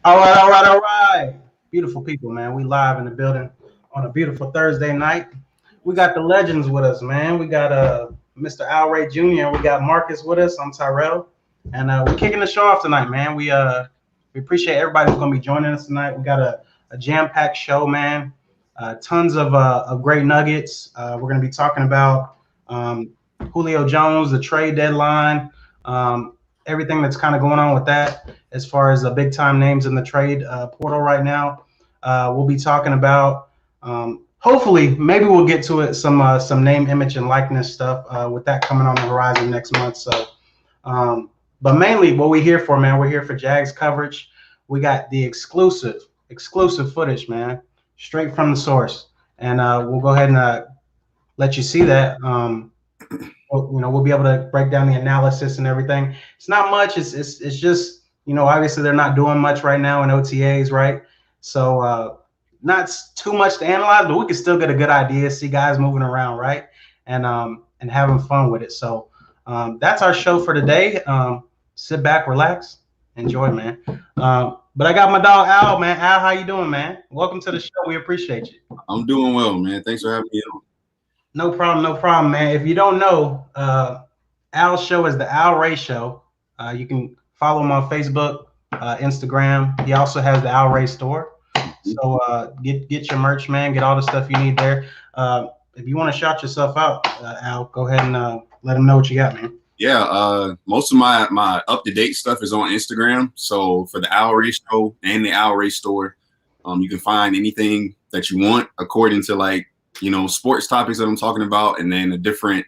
All right, all right, all right. Beautiful people, man. We live in the building on a beautiful Thursday night. We got the legends with us, man. We got Mr. Al Ray Jr. We got Marcus with us. I'm Tyrell, and we're kicking the show off tonight, man. We appreciate everybody who's gonna be joining us tonight. We got a jam-packed show, man. Tons of great nuggets. We're gonna be talking about Julio Jones, the trade deadline. Everything that's kind of going on with that as far as the big time names in the trade portal right now. We'll be talking about hopefully maybe we'll get to it some name, image, and likeness stuff with that coming on the horizon next month. So but mainly what we're here for, man, we're here for Jags coverage. We got the exclusive footage, man, straight from the source, and we'll go ahead and let you see that. We'll be able to break down the analysis and everything. It's not much. It's just, obviously they're not doing much right now in OTAs, right? So not too much to analyze, but we can still get a good idea, see guys moving around, right? And having fun with it. So that's our show for today. Sit back, relax, enjoy, man. But I got my dog Al, man. Al, how you doing, man? Welcome to the show. We appreciate you. I'm doing well, man. Thanks for having me on. No problem, man. If you don't know, Al's show is the Al Ray Show. You can follow him on Facebook, Instagram. He also has the Al Ray store. So get your merch, man. Get all the stuff you need there. If you want to shout yourself out, Al, go ahead and let them know what you got, man. Yeah, most of my up-to-date stuff is on Instagram. So for the Al Ray Show and the Al Ray store, you can find anything that you want according to sports topics that I'm talking about, and then the different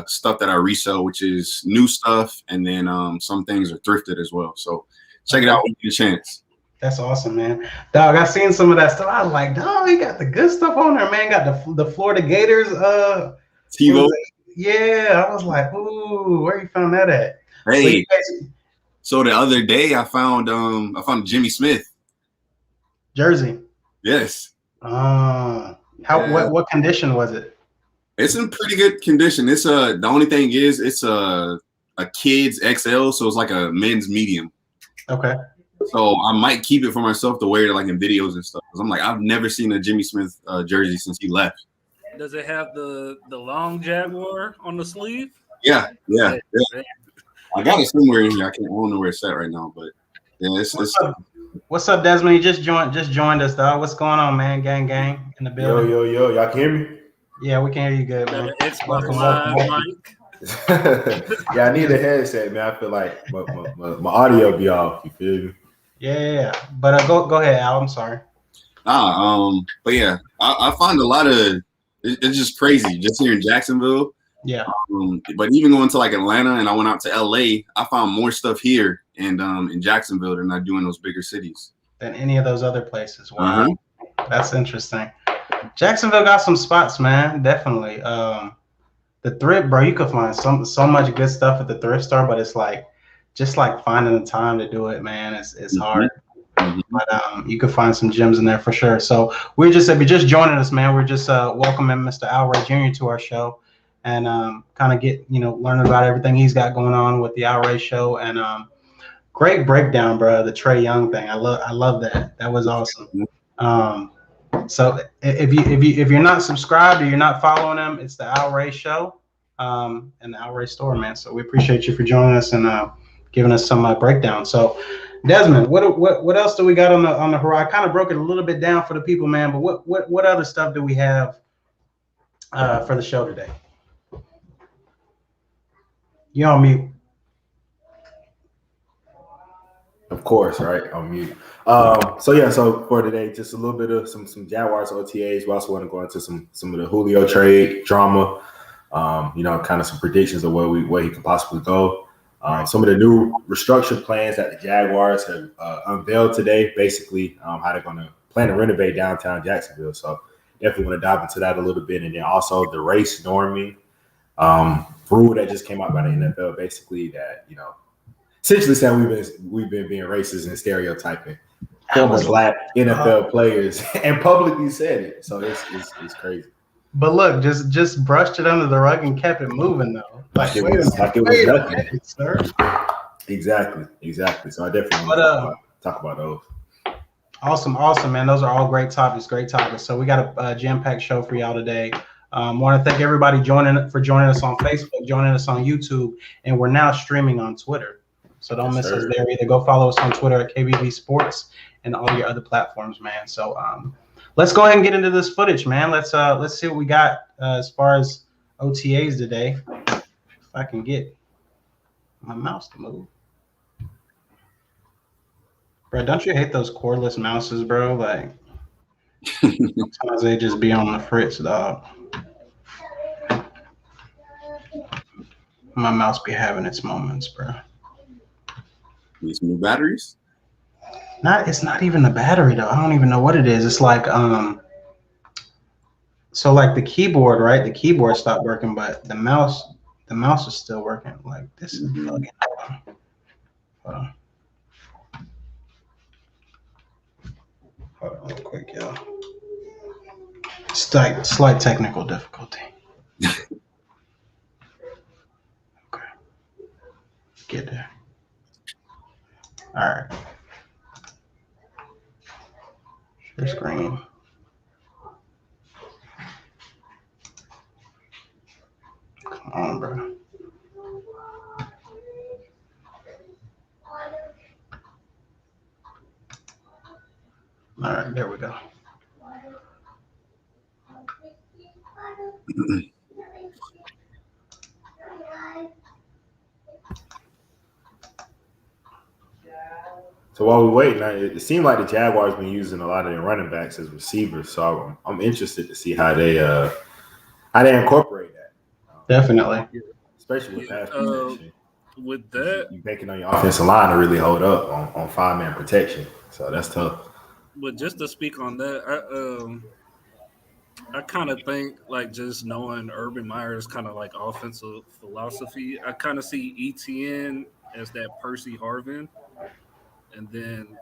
stuff that I resell, which is new stuff, and then some things are thrifted as well. So check it out when you get a chance. That's awesome, man. Dog, I seen some of that stuff. I was like, dog, he got the good stuff on there, man. Got the Florida Gators. TiVo. Yeah, I was like, ooh, where you found that at? Hey, so the other day I found Jimmy Smith jersey. Yes. What condition was it? It's in pretty good condition. It's the only thing is it's a kid's XL, so it's like a men's medium. Okay. So I might keep it for myself to wear like in videos and stuff. Cause I'm like, I've never seen a Jimmy Smith jersey since he left. Does it have the long Jaguar on the sleeve? Yeah. I got it somewhere in here. I don't know where it's at right now, but yeah, What's up, Desmond? You just joined us, dog. What's going on, man? Gang in the building. Yo. Y'all can hear me? Yeah, we can hear you good, man. Welcome. Yeah, I need a headset, man. I feel like my audio be off. You feel me? Yeah. But go ahead, Al. I'm sorry. But yeah, I find a lot of it's just crazy just here in Jacksonville. Yeah. But even going to like Atlanta, and I went out to LA, I found more stuff here and in Jacksonville than I do in those bigger cities. Than any of those other places. Wow. Mm-hmm. That's interesting. Jacksonville got some spots, man. Definitely. The thrift, bro, you could find so much good stuff at the thrift store, but it's like just like finding the time to do it, man. It's hard. Mm-hmm. But you could find some gems in there for sure. So if you're just joining us, man, we're just welcoming Mr. Al Ray Jr. to our show and kind of get learn about everything he's got going on with the Al Ray Show. And great breakdown, bro. The Trae Young thing, I love that. That was awesome. So if you're not subscribed or you're not following him, it's the Al Ray Show and the Al Ray store, man. So we appreciate you for joining us and giving us some breakdown. So Desmond, what else do we got on the horizon? I kind of broke it a little bit down for the people, man. But what other stuff do we have for the show today? You're on mute. Of course, right? On mute. So for today, just a little bit of some Jaguars OTAs. We also want to go into some of the Julio trade drama. Kind of some predictions of where he could possibly go. Some of the new restructured plans that the Jaguars have unveiled today. Basically, how they're going to plan to renovate downtown Jacksonville. So definitely want to dive into that a little bit, and then also the race norming rule that just came out by the NFL. Basically, that essentially saying we've been being racist and stereotyping former Black NFL players and publicly said it. So it's crazy. But look, just brushed it under the rug and kept it moving though. Like it was nothing, sir. Exactly. So I definitely want to talk about those. Awesome, man. Those are all great topics. So we got a jam-packed show for y'all today. Want to thank everybody for joining us on Facebook, joining us on YouTube, and we're now streaming on Twitter. So don't miss us there either. Go follow us on Twitter at KBV Sports and all your other platforms, man. So let's go ahead and get into this footage, man. Let's see what we got as far as OTAs today. If I can get my mouse to move. Bro, don't you hate those cordless mouses, bro? Like, sometimes they just be on the fritz, dog. My mouse be having its moments, bro. Need some new batteries? It's not even the battery, though. I don't even know what it is. It's like, so like the keyboard, right? The keyboard stopped working, but the mouse is still working. Like, this is fucking. Hold on. Hold on real quick, y'all. Slight technical difficulty. Okay. Get there. All right. Share screen. Come on, bro. All right, there we go. So while we wait, it seemed like the Jaguars been using a lot of their running backs as receivers. So I'm interested to see how they incorporate that. Definitely. Especially with pass protection. With that, you banking on your offensive line to really hold up on 5-man protection. So that's tough. But just to speak on that, I kind of think like just knowing Urban Meyer's kind of like offensive philosophy, I kind of see ETN as that Percy Harvin, and then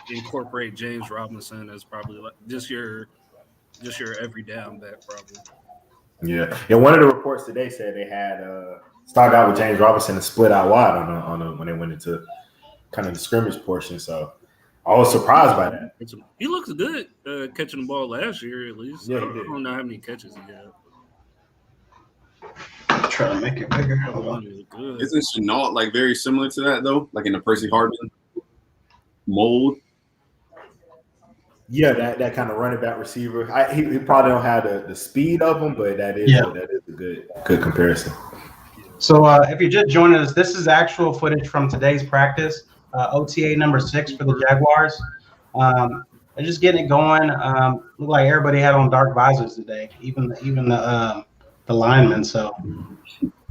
incorporate James Robinson as probably like just your every down back probably. Yeah. One of the reports today said they had started out with James Robinson and split out wide on when they went into kind of the scrimmage portion. So I was surprised by that. He looks good catching the ball last year, at least. Yeah, I don't know how many catches he had. Try to make it bigger. Isn't Chenault like very similar to that though? Like in the Percy Harvin mold? Yeah, that kind of running back receiver. He probably don't have the speed of him, but that is a good comparison. So if you're just joining us, this is actual footage from today's practice. OTA number 6 for the Jaguars. They're just getting it going. Look like everybody had on dark visors today, even the linemen. So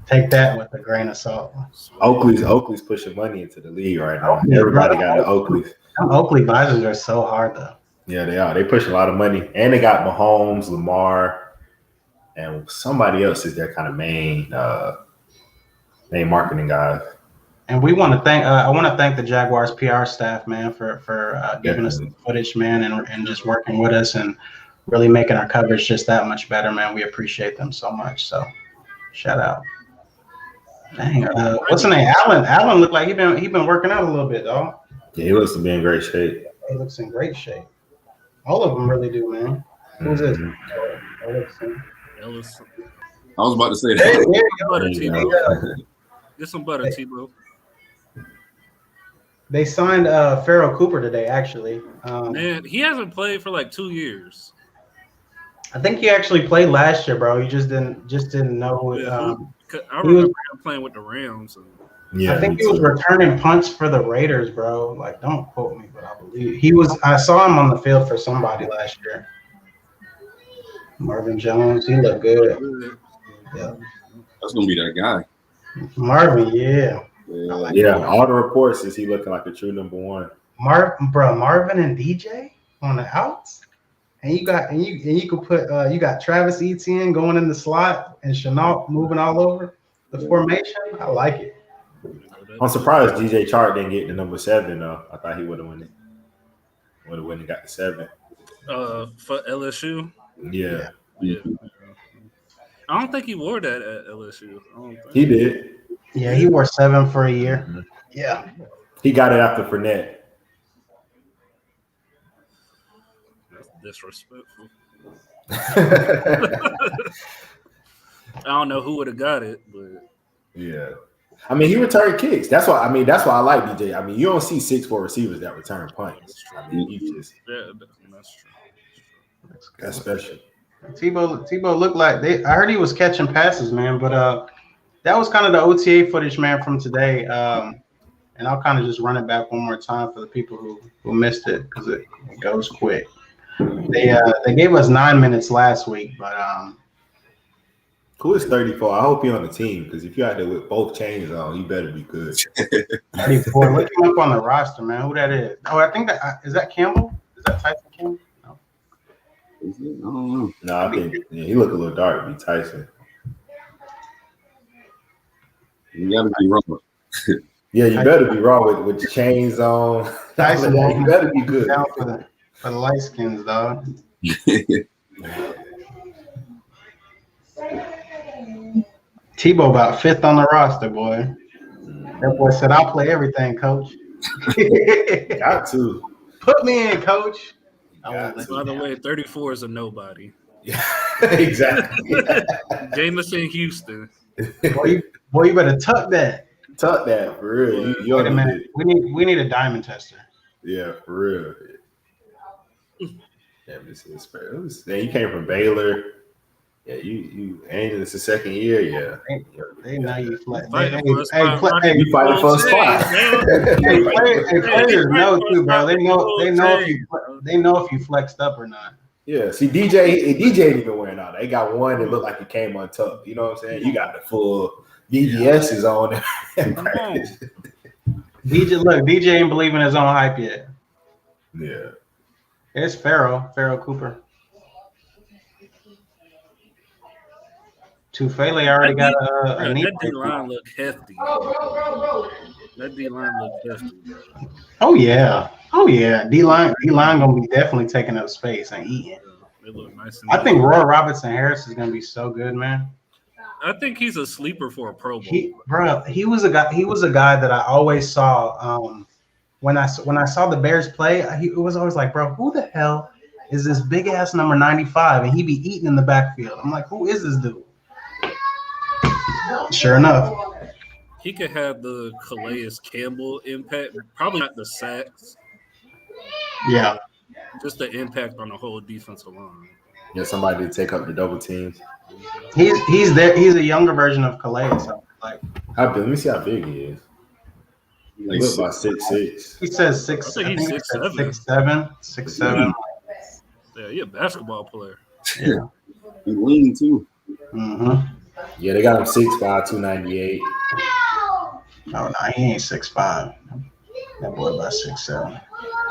take that with a grain of salt. Oakley's pushing money into the league right now. Everybody got the Oakleys. Oakley visors are so hard though. Yeah, they are. They push a lot of money, and they got Mahomes, Lamar, and somebody else is their kind of main marketing guys. And we want to thank. I want to thank the Jaguars PR staff, man, for giving us the footage, man, and just working with us and really making our coverage just that much better, man. We appreciate them so much. So, shout out. Dang, what's his name? Allen looked like he been working out a little bit, dog. Yeah, he looks to be in great shape. He looks in great shape. All of them really do, man. Who's this? Ellis. I was about to say that. Get some butter, Tebow. They signed Pharaoh Cooper today, actually. Man, he hasn't played for like 2 years. I think he actually played last year, bro. He just didn't know. I remember him playing with the Rams. I think he was returning punts for the Raiders, bro. Like, don't quote me, but I believe he was. I saw him on the field for somebody last year. Marvin Jones, he looked good. Yeah, that's gonna be that guy. Marvin, yeah. All the reports is he looking like a true number one. Marvin and DJ on the outs, and you could put you got Travis Etienne going in the slot and Chenault moving all over the formation. I like it. I'm surprised DJ Chark didn't get the number 7 though. I thought he would have won it. Would have won and got the 7. For LSU. Yeah. I don't think he wore that at LSU. He did. Yeah, he wore 7 for a year. Mm-hmm. Yeah. He got it after Fournette. disrespectful. I don't know who would have got it, but yeah. I mean, he returned kicks. That's why. I mean, that's why I like DJ. I mean, you don't see 6'4" receivers that return punts. I mean, you just that's true. that's special. Tebow looked like I heard he was catching passes, man. But that was kind of the OTA footage, man, from today. And I'll kind of just run it back one more time for the people who missed it because it goes quick. They gave us 9 minutes last week, but Who is 34? I hope you're on the team because if you're out there with both chains on, you better be good. 34. Look him up on the roster, man. Who that is? Oh, I think is that Campbell? Is that Tyson Campbell? No. Is it? I don't know. No, I think he look a little dark. Be Tyson. You gotta be wrong. Yeah, you better be raw with your chains on. Tyson, You better be good. Down for the light skins, dog. Tebow about 5th on the roster, boy. That boy said, "I'll play everything, coach." Got to. Put me in, coach. By the way, 34 is a nobody. Yeah, exactly. Jameson Houston. Boy, you better tuck that. Tuck that for real. You Wait a minute. We need a diamond tester. Yeah, for real. Yeah, you came from Baylor. Yeah, you and it's the second year. Yeah, they know you flex. you fighting for a spot. Players know too, bro. They know if you flexed up or not. Yeah, see, DJ ain't even wearing all that. They got one that looked like it came untucked. You know what I'm saying? You got the full DVS is on there. DJ ain't believing his own hype yet. Yeah. It's Pharaoh Cooper. Tufele already got a knee. That D-line look hefty. That D-line look hefty. Oh yeah. D-line gonna be definitely taking up space and eating. They look nice. I think Roy Robertson Harris is gonna be so good, man. I think he's a sleeper for a Pro Bowl. He was a guy that I always saw. When I saw the Bears play, it was always like, bro, who the hell is this big ass number 95? And he be eating in the backfield. I'm like, who is this dude? Sure enough, he could have the Calais Campbell impact. Probably not the sacks. Yeah, just the impact on the whole defensive line. Yeah, somebody to take up the double teams. He's there. He's a younger version of Calais. So like, how big? Let me see how big he is. He looks about 6'6". He says 6. I think he's 6'7". 6'7". Yeah, he's a basketball player. Yeah, he lean too. Mm-hmm. Yeah, they got him 6'5", 298. Oh no, he ain't 6'5". That boy about 6'7",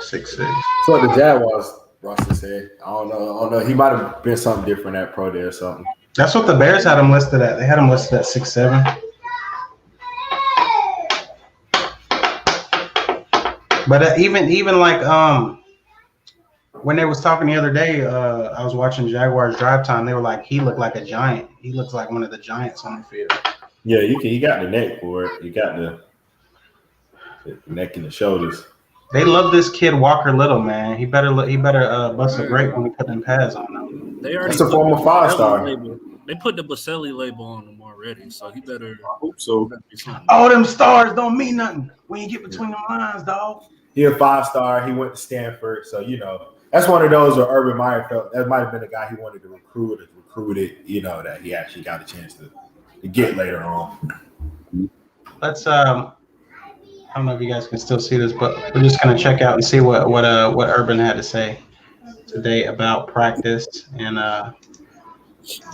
6'6". So the Jaguars roster said, I don't know. He might have been something different at pro day or something. That's what the Bears had him listed at. They had him listed at 6'7". But even like when they was talking the other day, I was watching Jaguars Drive Time. They were like, he looked like a giant. He looks like one of the giants on the field. Yeah, he got the neck for it. He got the neck and the shoulders. They love this kid Walker Little, man. He better bust a grape when we put them pads on him. That's a former 5-star. They put the Baselli label on him already, so he better. I hope so. All them stars don't mean nothing when you get between the lines, dog. He a 5-star. He went to Stanford, so that's one of those where Urban Meyer felt that might have been the guy he wanted to recruited. That he actually got a chance to get later on. Let's I don't know if you guys can still see this, but we're just gonna check out and see what Urban had to say today about practice and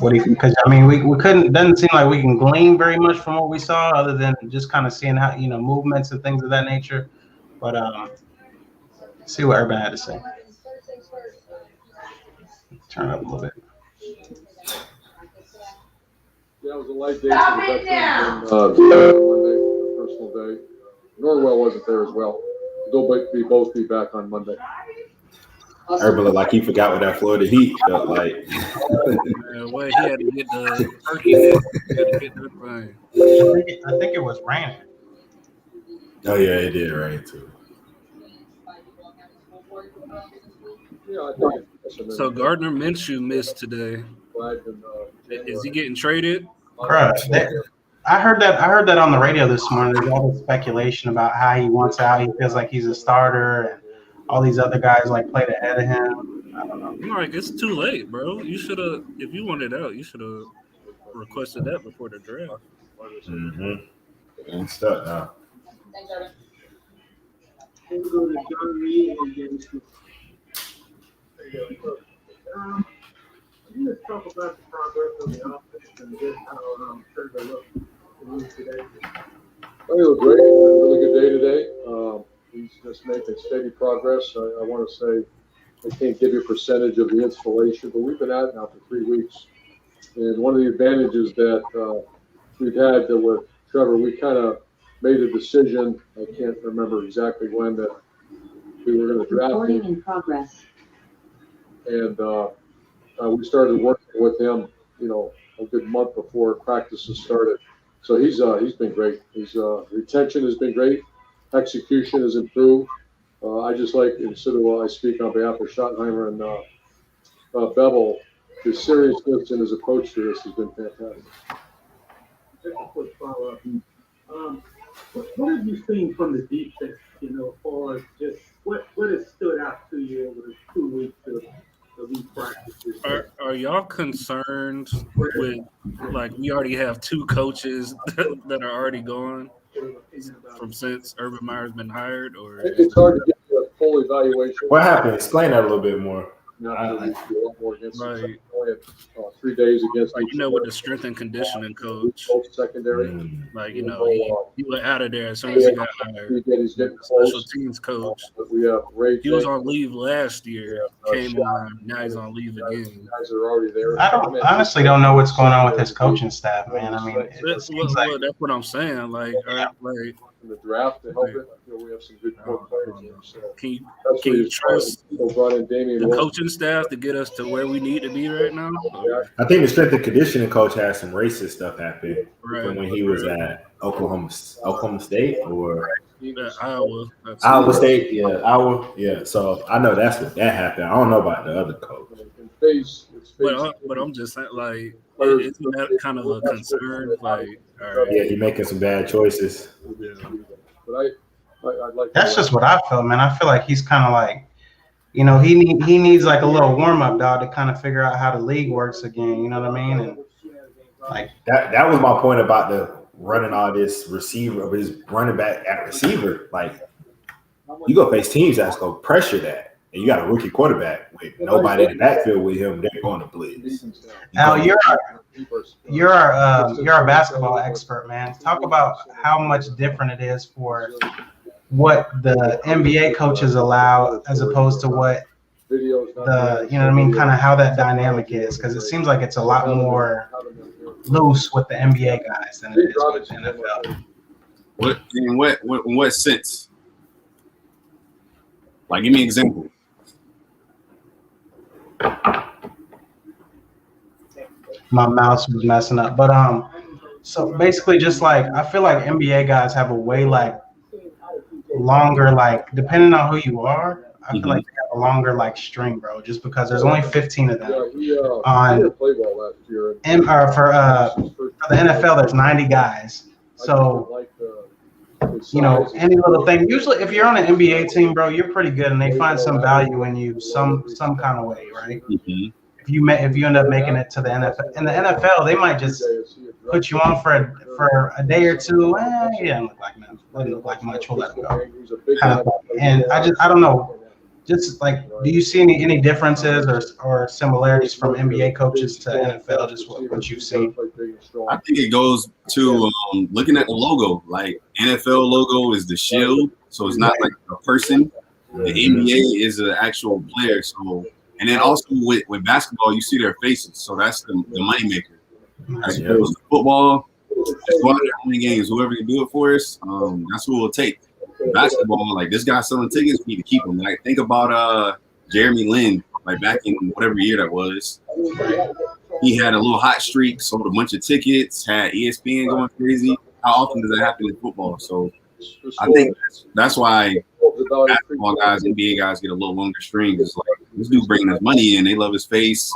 what he, because I mean we couldn't, doesn't seem like we can glean very much from what we saw other than just kind of seeing how movements and things of that nature. But see what Urban had to say. Turn it up a little bit. Yeah, it was a light day for the veterans and Monday, personal day. Norwell wasn't there as well. They'll both be back on Monday. Urban looked like he forgot what that Florida Heat felt like. Well, he had to get the turkey. He had to get that thing. I think it was raining. Oh yeah, it did rain too. Yeah, I think it's So Gardner Minshew missed today. Is he getting traded? Bruh, I heard that on the radio this morning. There's all this speculation about how he wants out. He feels like he's a starter, and all these other guys like played ahead of him. I don't know. I'm like, it's too late, bro. You should have, if you wanted out, you should have requested that before the draft. Mm-hmm. I'm stuck now. We'll go to John Reed and then can you just talk about the progress of the offense and just how Trevor looked today? It was great. A really good day today. He's just making steady progress. I want to say I can't give you a percentage of the installation, but we've been at it now for 3 weeks. And one of the advantages that we've had with Trevor, we kind of made a decision. I can't remember exactly when that we were going to draft him. Recording in progress. And we started working with him, a good month before practices started. So he's been great. His retention has been great. Execution has improved. I just like, instead of I speak on behalf of Schottenheimer and Bevel, his seriousness and his approach to this has been fantastic. Just a quick follow-up. What have you seen from the defense, or just what has stood out to you over the 2 weeks of these practices? Are y'all concerned with, like, we already have 2 coaches that are already gone since Urban Meyer's been hired? Or It's hard to get a full evaluation. What happened? Explain that a little bit more. Not really do a lot more against Right. them. Only had, 3 days against like, each with other. the strength and conditioning coach, Both secondary. like, he went out of there as soon as he got hired. He's getting Special close. teams coach. But we have Ray. He was on leave last year, came on, now he's on leave again. Guys are already there. I honestly don't know what's going on with his coaching staff, man. I mean, it That's seems like that's what I'm saying. Like, In the draft to help it. I feel we have some good core players here. So can you that's can where you you start. trust So brought in Damian the Wilson. coaching staff to get us to where we need to be right now? I think the strength and conditioning coach had some racist stuff happen Right. from when he was at Oklahoma State or Iowa. State. Yeah, Iowa. Yeah. So I know that's what that happened. I don't know about the other coach. But I'm just saying, like, isn't that kind of a concern? Like, all right, Yeah, he making some bad choices. But I'd like that's just what I feel, man. I feel like he's kind of like, he needs like a little warm up, dog, to kind of figure out how the league works again. You know what I mean? And like That was my point about the running all this receiver of his running back at receiver. Like, you go face teams that's gonna pressure that, and you got a rookie quarterback with nobody in the backfield with him. They're going to blitz. Al, you're a basketball expert, man. Talk about how much different it is for what the NBA coaches allow as opposed to what kind of how that dynamic is, because it seems like it's a lot more loose with the NBA guys than it is with the NFL. In what sense? Like, give me an example. My mouse was messing up, but so basically, just like I feel like NBA guys have a way like longer, like depending on who you are, I feel like they have a longer like string, bro. Just because there's only 15 of them on play ball last year. for the NFL, there's 90 guys. So any little thing. Usually, if you're on an NBA team, bro, you're pretty good, and they find some value in you some kind of way, right? Mm-hmm. If you end up making it to the NFL, in the NFL, they might just put you on for a day or two. He doesn't look like much. We'll let him go. And I don't know. Just like, do you see any differences or similarities from NBA coaches to NFL? Just what you've seen. I think it goes to looking at the logo. Like, NFL logo is the shield, so it's not like a person. The NBA is an actual player. So, and then also with basketball, you see their faces, so that's the money maker. As opposed to football, just go out there, win games. Whoever can do it for us, that's who we'll take. Basketball, like, this guy selling tickets, we need to keep him. Like, think about Jeremy Lin, like back in whatever year that was. He had a little hot streak, sold a bunch of tickets, had ESPN going crazy. How often does that happen in football? So I think that's why basketball guys, NBA guys get a little longer strings. It's like this dude's bringing us money in. They love his face.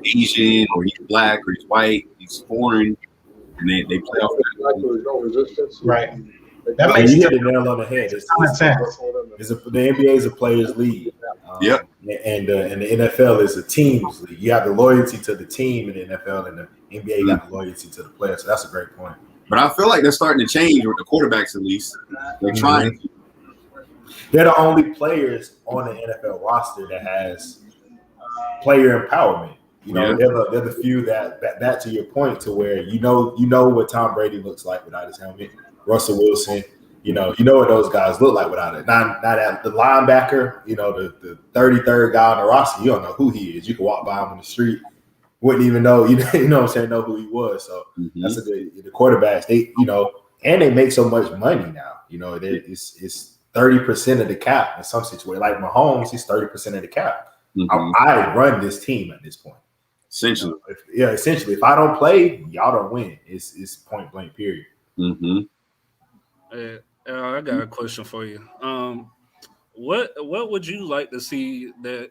He's Asian or he's black or he's white. He's foreign, and they play off that. Right. That makes you hit the nail on the head. The NBA is a players' league. Yep. And the NFL is a team's league. You have the loyalty to the team in the NFL, and the NBA got the loyalty to the player. So that's a great point. But I feel like they're starting to change with the quarterbacks, at least. They're trying. They're the only players on the NFL roster that has player empowerment. You know, they're the few that to your point, to where you know what Tom Brady looks like without his helmet. Russell Wilson, you know what those guys look like without it. Not at the linebacker, the 33rd guy on the roster. You don't know who he is. You can walk by him on the street, wouldn't even know. You know what I'm saying? Know who he was. So that's a good. The quarterbacks, they and they make so much money now. It's 30% of the cap in some situations. Like Mahomes, he's 30% of the cap. I run this team at this point. Essentially, essentially. If I don't play, y'all don't win. It's point blank. Period. I got a question for you. What would you like to see that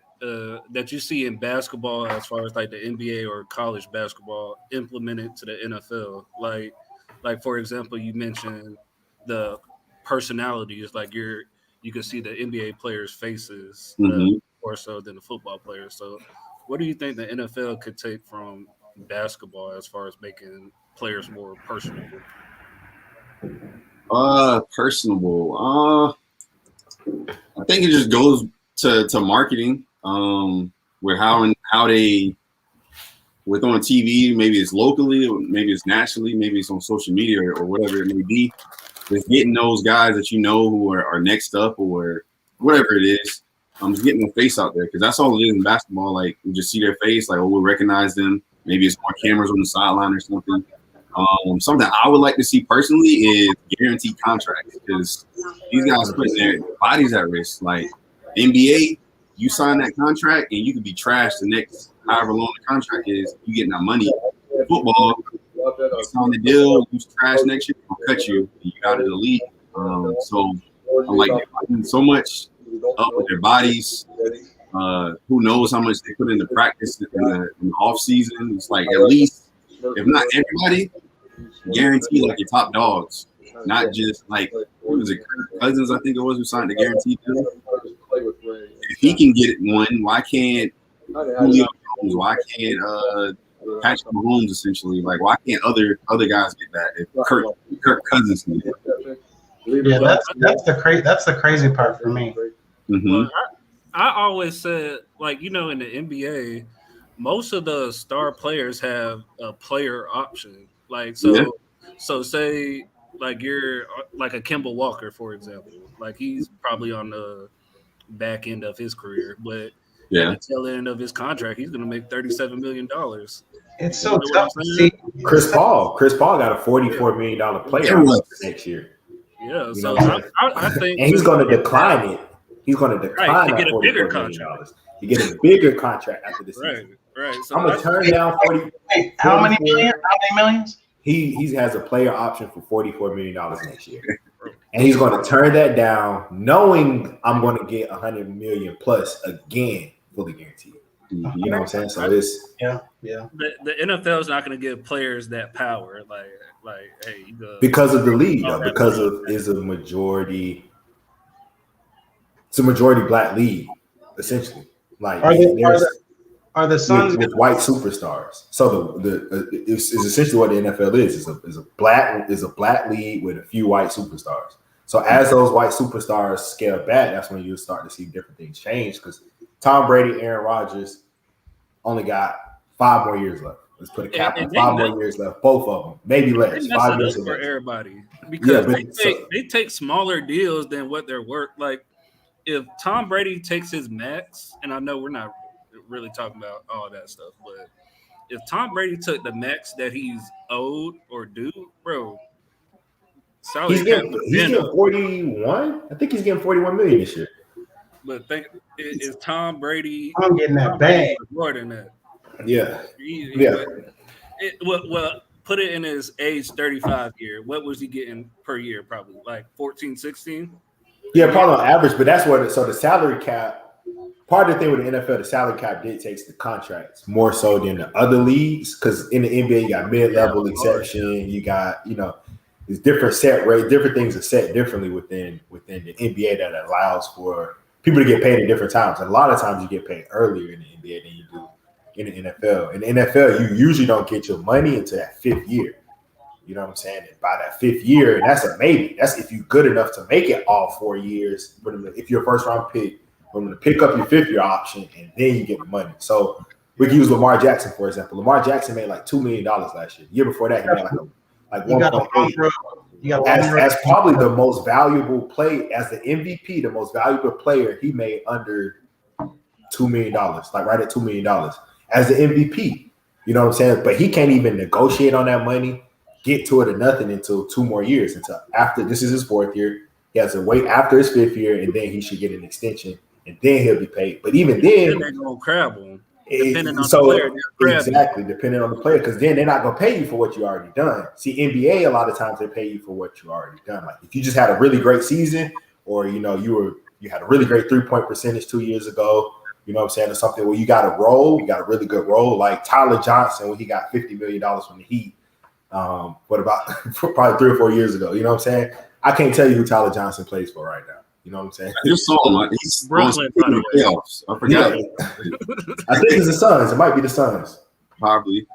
you see in basketball as far as like the NBA or college basketball implemented to the NFL? Like for example, you mentioned the personalities. Like you can see the NBA players' faces more so than the football players. So, what do you think the NFL could take from basketball as far as making players more personable? Personable. I think it just goes to marketing. With how they with on TV, maybe it's locally, or maybe it's nationally, maybe it's on social media or whatever it may be. Just getting those guys that who are next up or whatever it is. Just getting their face out there, because that's all it is in basketball. Like, we just see their face, like, we'll recognize them. Maybe it's more cameras on the sideline or something. Something I would like to see personally is guaranteed contracts, because these guys putting their bodies at risk. Like NBA, you sign that contract and you could be trashed the next however long the contract is. You getting that money. Football, you sign the deal, you trash next year, they'll cut you, and you out of the league. So I'm like, they're putting so much up with their bodies. Who knows how much they put into practice in the off season? It's like, at least, if not everybody, guarantee like your top dogs, not just like, what was it, Kirk Cousins, I think it was, who signed the guarantee deal. If he can get one, why can't Julio Jones? Why can't Patrick Mahomes? Essentially, like, why can't other guys get that? If Kirk Cousins can get it. Yeah, that's the crazy part for me. Well, I always said, like, in the NBA, most of the star players have a player option. Like, so say, like, you're like a Kemba Walker, for example. Like, he's probably on the back end of his career, but at the tail end of his contract, he's going to make $37 million. It's so tough to see. Chris Paul got a $44 million player next year. Yeah, so I think, and he's going to decline it. He's going to decline to get a bigger contract. To get a bigger contract after this season. Right. So I'm gonna turn down 40. How many millions? He has a player option for $44 million next year, and he's going to turn that down, knowing I'm going to get $100 million plus again, fully guaranteed. You know what I'm saying? So it's yeah. The NFL is not going to give players that power, like hey, because of the league, because of is a majority. It's a majority black league, essentially. Like, are the Suns with white superstars? So it's essentially what the NFL is. Is a black league with a few white superstars. So as those white superstars scale back, that's when you start to see different things change. Because Tom Brady, Aaron Rodgers only got 5 more years left. Let's put a cap on 5 more years left. Both of them, maybe less. 5 years for everybody, because they take smaller deals than what they're worth. Like, if Tom Brady takes his max, and I know we're not really talking about all that stuff, but if Tom Brady took the max that he's owed or due, bro, he's getting 41. I think he's getting 41 million this year. But is Tom Brady? I'm getting that bag more than that. Yeah. Well, put it in his age 35 year. What was he getting per year? Probably like 14, 16. Yeah, probably on average, but that's what. So the salary cap. Part of the thing with the NFL, the salary cap dictates the contracts more so than the other leagues. Because in the NBA, you got mid-level exception, you got there's different set rate, different things are set differently within the NBA that allows for people to get paid at different times. And a lot of times you get paid earlier in the NBA than you do in the NFL. In the NFL, you usually don't get your money until that 5th year. You know what I'm saying? And by that 5th year, and that's a maybe. That's if you're good enough to make it all 4 years. But if you're a first-round pick, I'm going to pick up your 5th year option, and then you get the money. So we can use Lamar Jackson, for example. Lamar Jackson made like $2 million last year. The year before that, he made like 1.8. As probably the most valuable play, as the MVP, the most valuable player, he made under $2 million, like right at $2 million as the MVP. You know what I'm saying? But he can't even negotiate on that money, get to it or nothing until 2 more years. Until after this is his 4th year. He has to wait after his 5th year, and then he should get an extension. And then he'll be paid. But even then they're gonna crab him. Depending on the player, because then they're not gonna pay you for what you already done. See, NBA, a lot of times they pay you for what you already done. Like if you just had a really great season, or you had a really great 3-point percentage 2 years ago, you know what I'm saying, or something where you got a really good role, like Tyler Johnson when he got $50 million from the Heat. What about probably 3 or 4 years ago? You know what I'm saying? I can't tell you who Tyler Johnson plays for right now. You know what I'm saying? I just saw him. He's Brooklyn, by the way. I forgot. I think it's the Suns. It might be the Suns. Probably.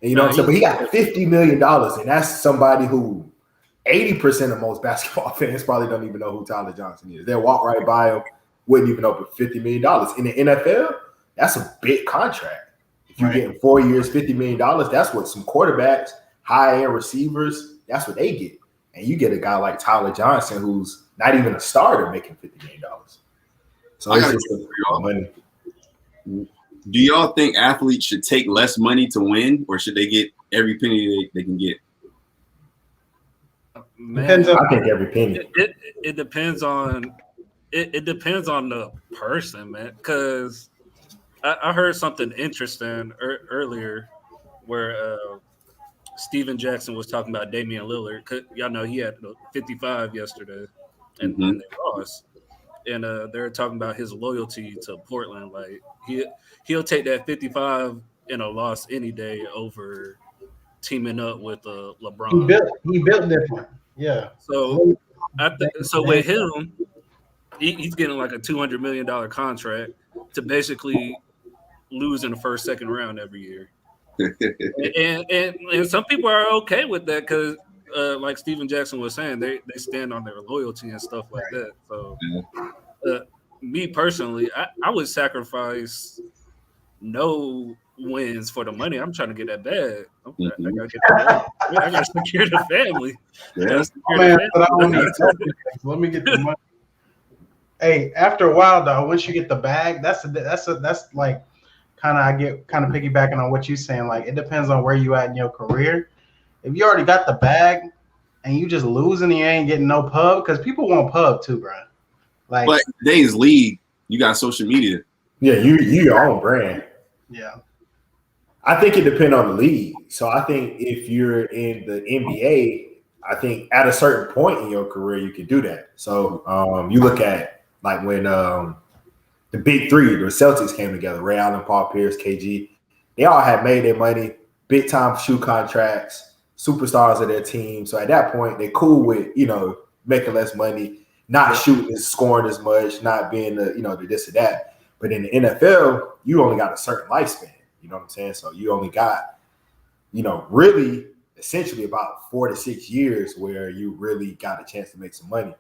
And you know what I'm saying? But he got $50 million, and that's somebody who 80% of most basketball fans probably don't even know who Tyler Johnson is. They'll walk right by him, wouldn't even know for $50 million. In the NFL, that's a big contract. If you're getting 4 years, $50 million, that's what some quarterbacks, high-end receivers, that's what they get. And you get a guy like Tyler Johnson who's not even a starter making $50 million. So it's just money. Do y'all think athletes should take less money to win, or should they get every penny they can get? Man, I think every penny. It depends on it depends on the person, man. Because I heard something interesting earlier where Steven Jackson was talking about Damian Lillard. Y'all know he had 55 yesterday, and they lost. And they're talking about his loyalty to Portland. Like he'll take that 55 in a loss any day over teaming up with LeBron. He built different. Yeah. So so with him, he's getting like a $200 million contract to basically lose in the first, second round every year. and some people are okay with that because like Steven Jackson was saying, they stand on their loyalty and stuff like that. So me personally, I would sacrifice no wins for the money. I'm trying to get that bag. Okay, I gotta get that bag. I gotta secure the family. Let me get the money. Hey, after a while though, once you get the bag, that's like kind of piggybacking on what you're saying. Like it depends on where you at in your career. If you already got the bag and you just losing, you ain't getting no pub because people want pub too, bro. Like, but today's league, you got social media. Yeah, you your own brand. Yeah. I think it depends on the league. So I think if you're in the NBA, I think at a certain point in your career you can do that. So you look at like when the big three, the Celtics came together, Ray Allen, Paul Pierce, KG, they all had made their money, big time shoe contracts, superstars of their team. So at that point, they're cool with, making less money, not shooting and scoring as much, not being the this or that. But in the NFL, you only got a certain lifespan. You know what I'm saying? So you only got, really essentially about 4 to 6 years where you really got a chance to make some money.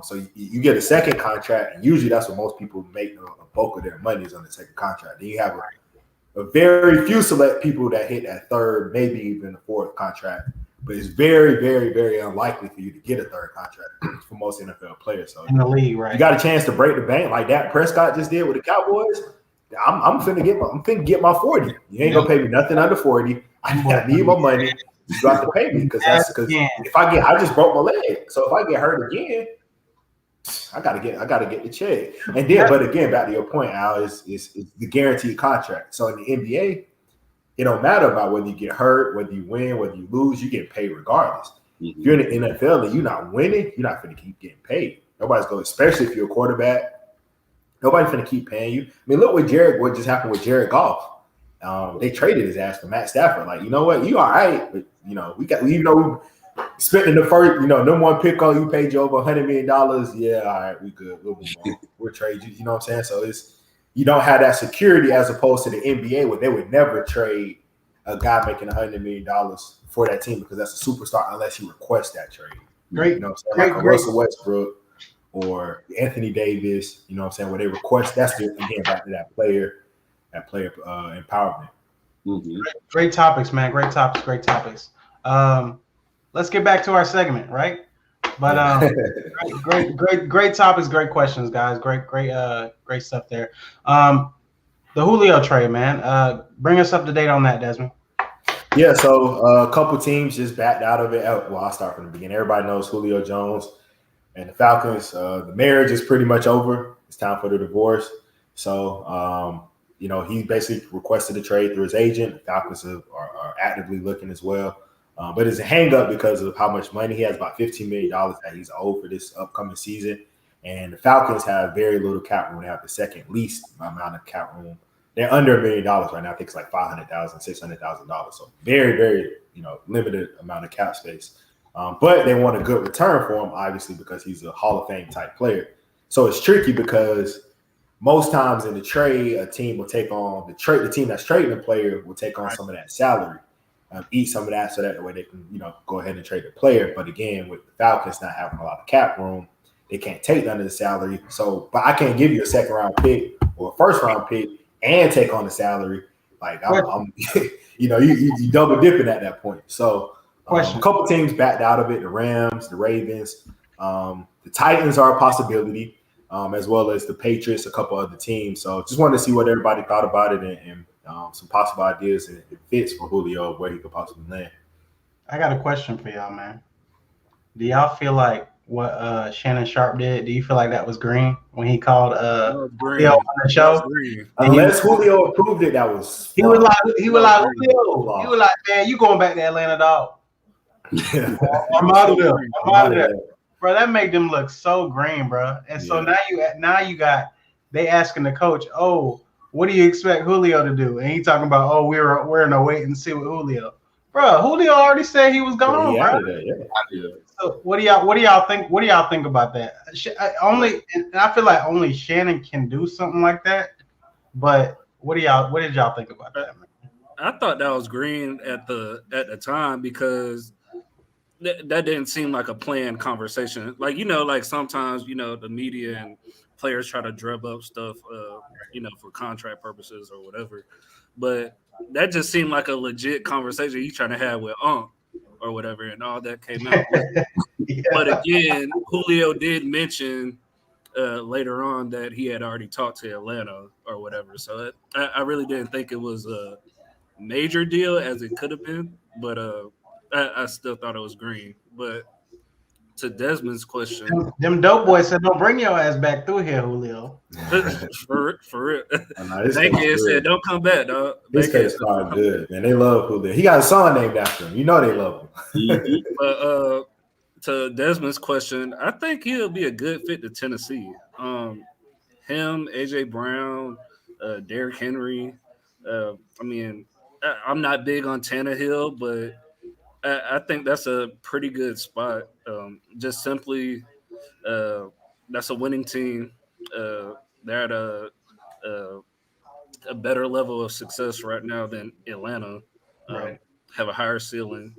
So you get a second contract, and usually that's what most people make a bulk of their money is on the second contract. Then you have a very few select people that hit that third, maybe even the fourth contract. But it's very, very, very unlikely for you to get a third contract for most NFL players. So in the league, right? You got a chance to break the bank like that Prescott just did with the Cowboys. I'm finna get my 40. You ain't gonna pay me nothing under 40. I need my money. You got to pay me because if I just broke my leg. So if I get hurt again, I gotta get the check. And then, but again, back to your point, Al, is the guaranteed contract. So in the NBA, it don't matter about whether you get hurt, whether you win, whether you lose, you get paid regardless. If you're in the NFL and you're not winning, you're not going to keep getting paid. Nobody's going, especially if you're a quarterback. Nobody's going to keep paying you. I mean, look what just happened with Jared Goff. They traded his ass for Matt Stafford. Like, you know what? You all right, but we spent in the first, number one pick on you, paid you over $100 million. Yeah, all right, we good. We'll move on. We'll trade you. You know what I'm saying? So you don't have that security as opposed to the NBA where they would never trade a guy making $100 million for that team because that's a superstar unless he requests that trade. Great, you know what I'm saying? Like Russell Westbrook or Anthony Davis. You know what I'm saying? Where they request, that's again back to that player empowerment. Mm-hmm. Great topics, man. Great topics. Let's get back to our segment, right? But great topics, great questions, guys. Great stuff there. The Julio trade, man. Bring us up to date on that, Desmond. Yeah, so a couple teams just backed out of it. Well, I'll start from the beginning. Everybody knows Julio Jones and the Falcons. The marriage is pretty much over. It's time for the divorce. So, he basically requested a trade through his agent. The Falcons are actively looking as well. But it's a hang-up because of how much money he has, about $15 million that he's owed for this upcoming season. And the Falcons have very little cap room. They have the second least amount of cap room. They're under $1 million right now. I think it's like $500,000, $600,000. So very, very, limited amount of cap space. But they want a good return for him, obviously, because he's a Hall of Fame type player. So it's tricky because most times in the trade, a team will take on the team that's trading the player will take on some of that salary. Eat some of that so that way they can, go ahead and trade the player. But again, with the Falcons not having a lot of cap room, they can't take none of the salary. So, but I can't give you a second round pick or a first round pick and take on the salary. Like I'm you double dipping at that point. So a couple teams backed out of it: the Rams, the Ravens, the Titans are a possibility, as well as the Patriots, a couple other teams. So just wanted to see what everybody thought about it and some possible ideas and fits for Julio, where he could possibly land. I got a question for y'all, man. Do y'all feel like what Shannon Sharp did? Do you feel like that was green when he called Julio on the show? Unless Julio approved it, that was. He was like, Julio. He was like, man, you going back to Atlanta, dog? I'm out of there. Bro, that made them look so green, bro. And so now you got they asking the coach, oh, what do you expect Julio to do? And he talking about, oh, we're in a wait and see with Julio. Bro, Julio already said he was gone, bro. So what do y'all think? What do y'all think about that? I feel like only Shannon can do something like that. But what did y'all think about that, man? I thought that was green at the time because that didn't seem like a planned conversation. Like, like sometimes, the media and players try to drum up stuff, for contract purposes or whatever. But that just seemed like a legit conversation he's trying to have with or whatever, and all that came out. But again, Julio did mention later on that he had already talked to Atlanta or whatever. So I really didn't think it was a major deal as it could have been, but I still thought it was green. But to Desmond's question, them dope boys said, "Don't bring your ass back through here, Julio." for real. Bankhead said, "Don't come back, dog." This case is good, man. They love Julio. He got a son named after him. They love him. But to Desmond's question, I think he'll be a good fit to Tennessee. Him, AJ Brown, Derrick Henry. I'm not big on Tannehill, but I think that's a pretty good spot. Just simply, that's a winning team. They're at a better level of success right now than Atlanta. Have a higher ceiling,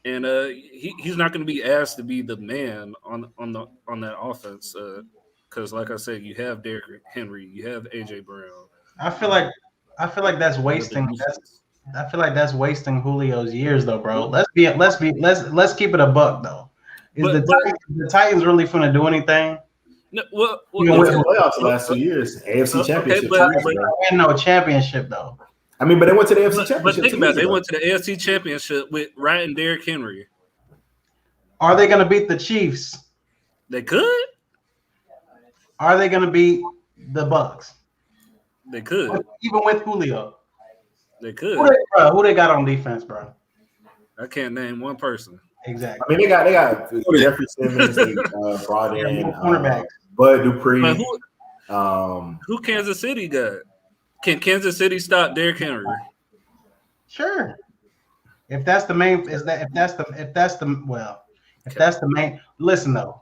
and he's not going to be asked to be the man on that offense. Because, like I said, you have Derrick Henry, you have AJ Brown. I feel like that's wasting. I feel like that's wasting Julio's years, though, bro. Let's keep it a buck, though. The Titans really finna do anything? No, well, the playoffs the last 2 years, AFC Championship. But no championship, though. I mean, but they went to the AFC Championship. But think about it, they went to the AFC Championship with Wright and Derrick Henry. Are they gonna beat the Chiefs? They could. Are they gonna beat the Bucks? They could. Even with Julio. They could. Who they got on defense, bro? I can't name one person. Exactly. I mean, they got Jeffrey Simmons. They brought in cornerbacks. Bud Dupree. But who Kansas City got? Can Kansas City stop Derrick Henry? Sure. If that's the main, if that's the main. Listen though,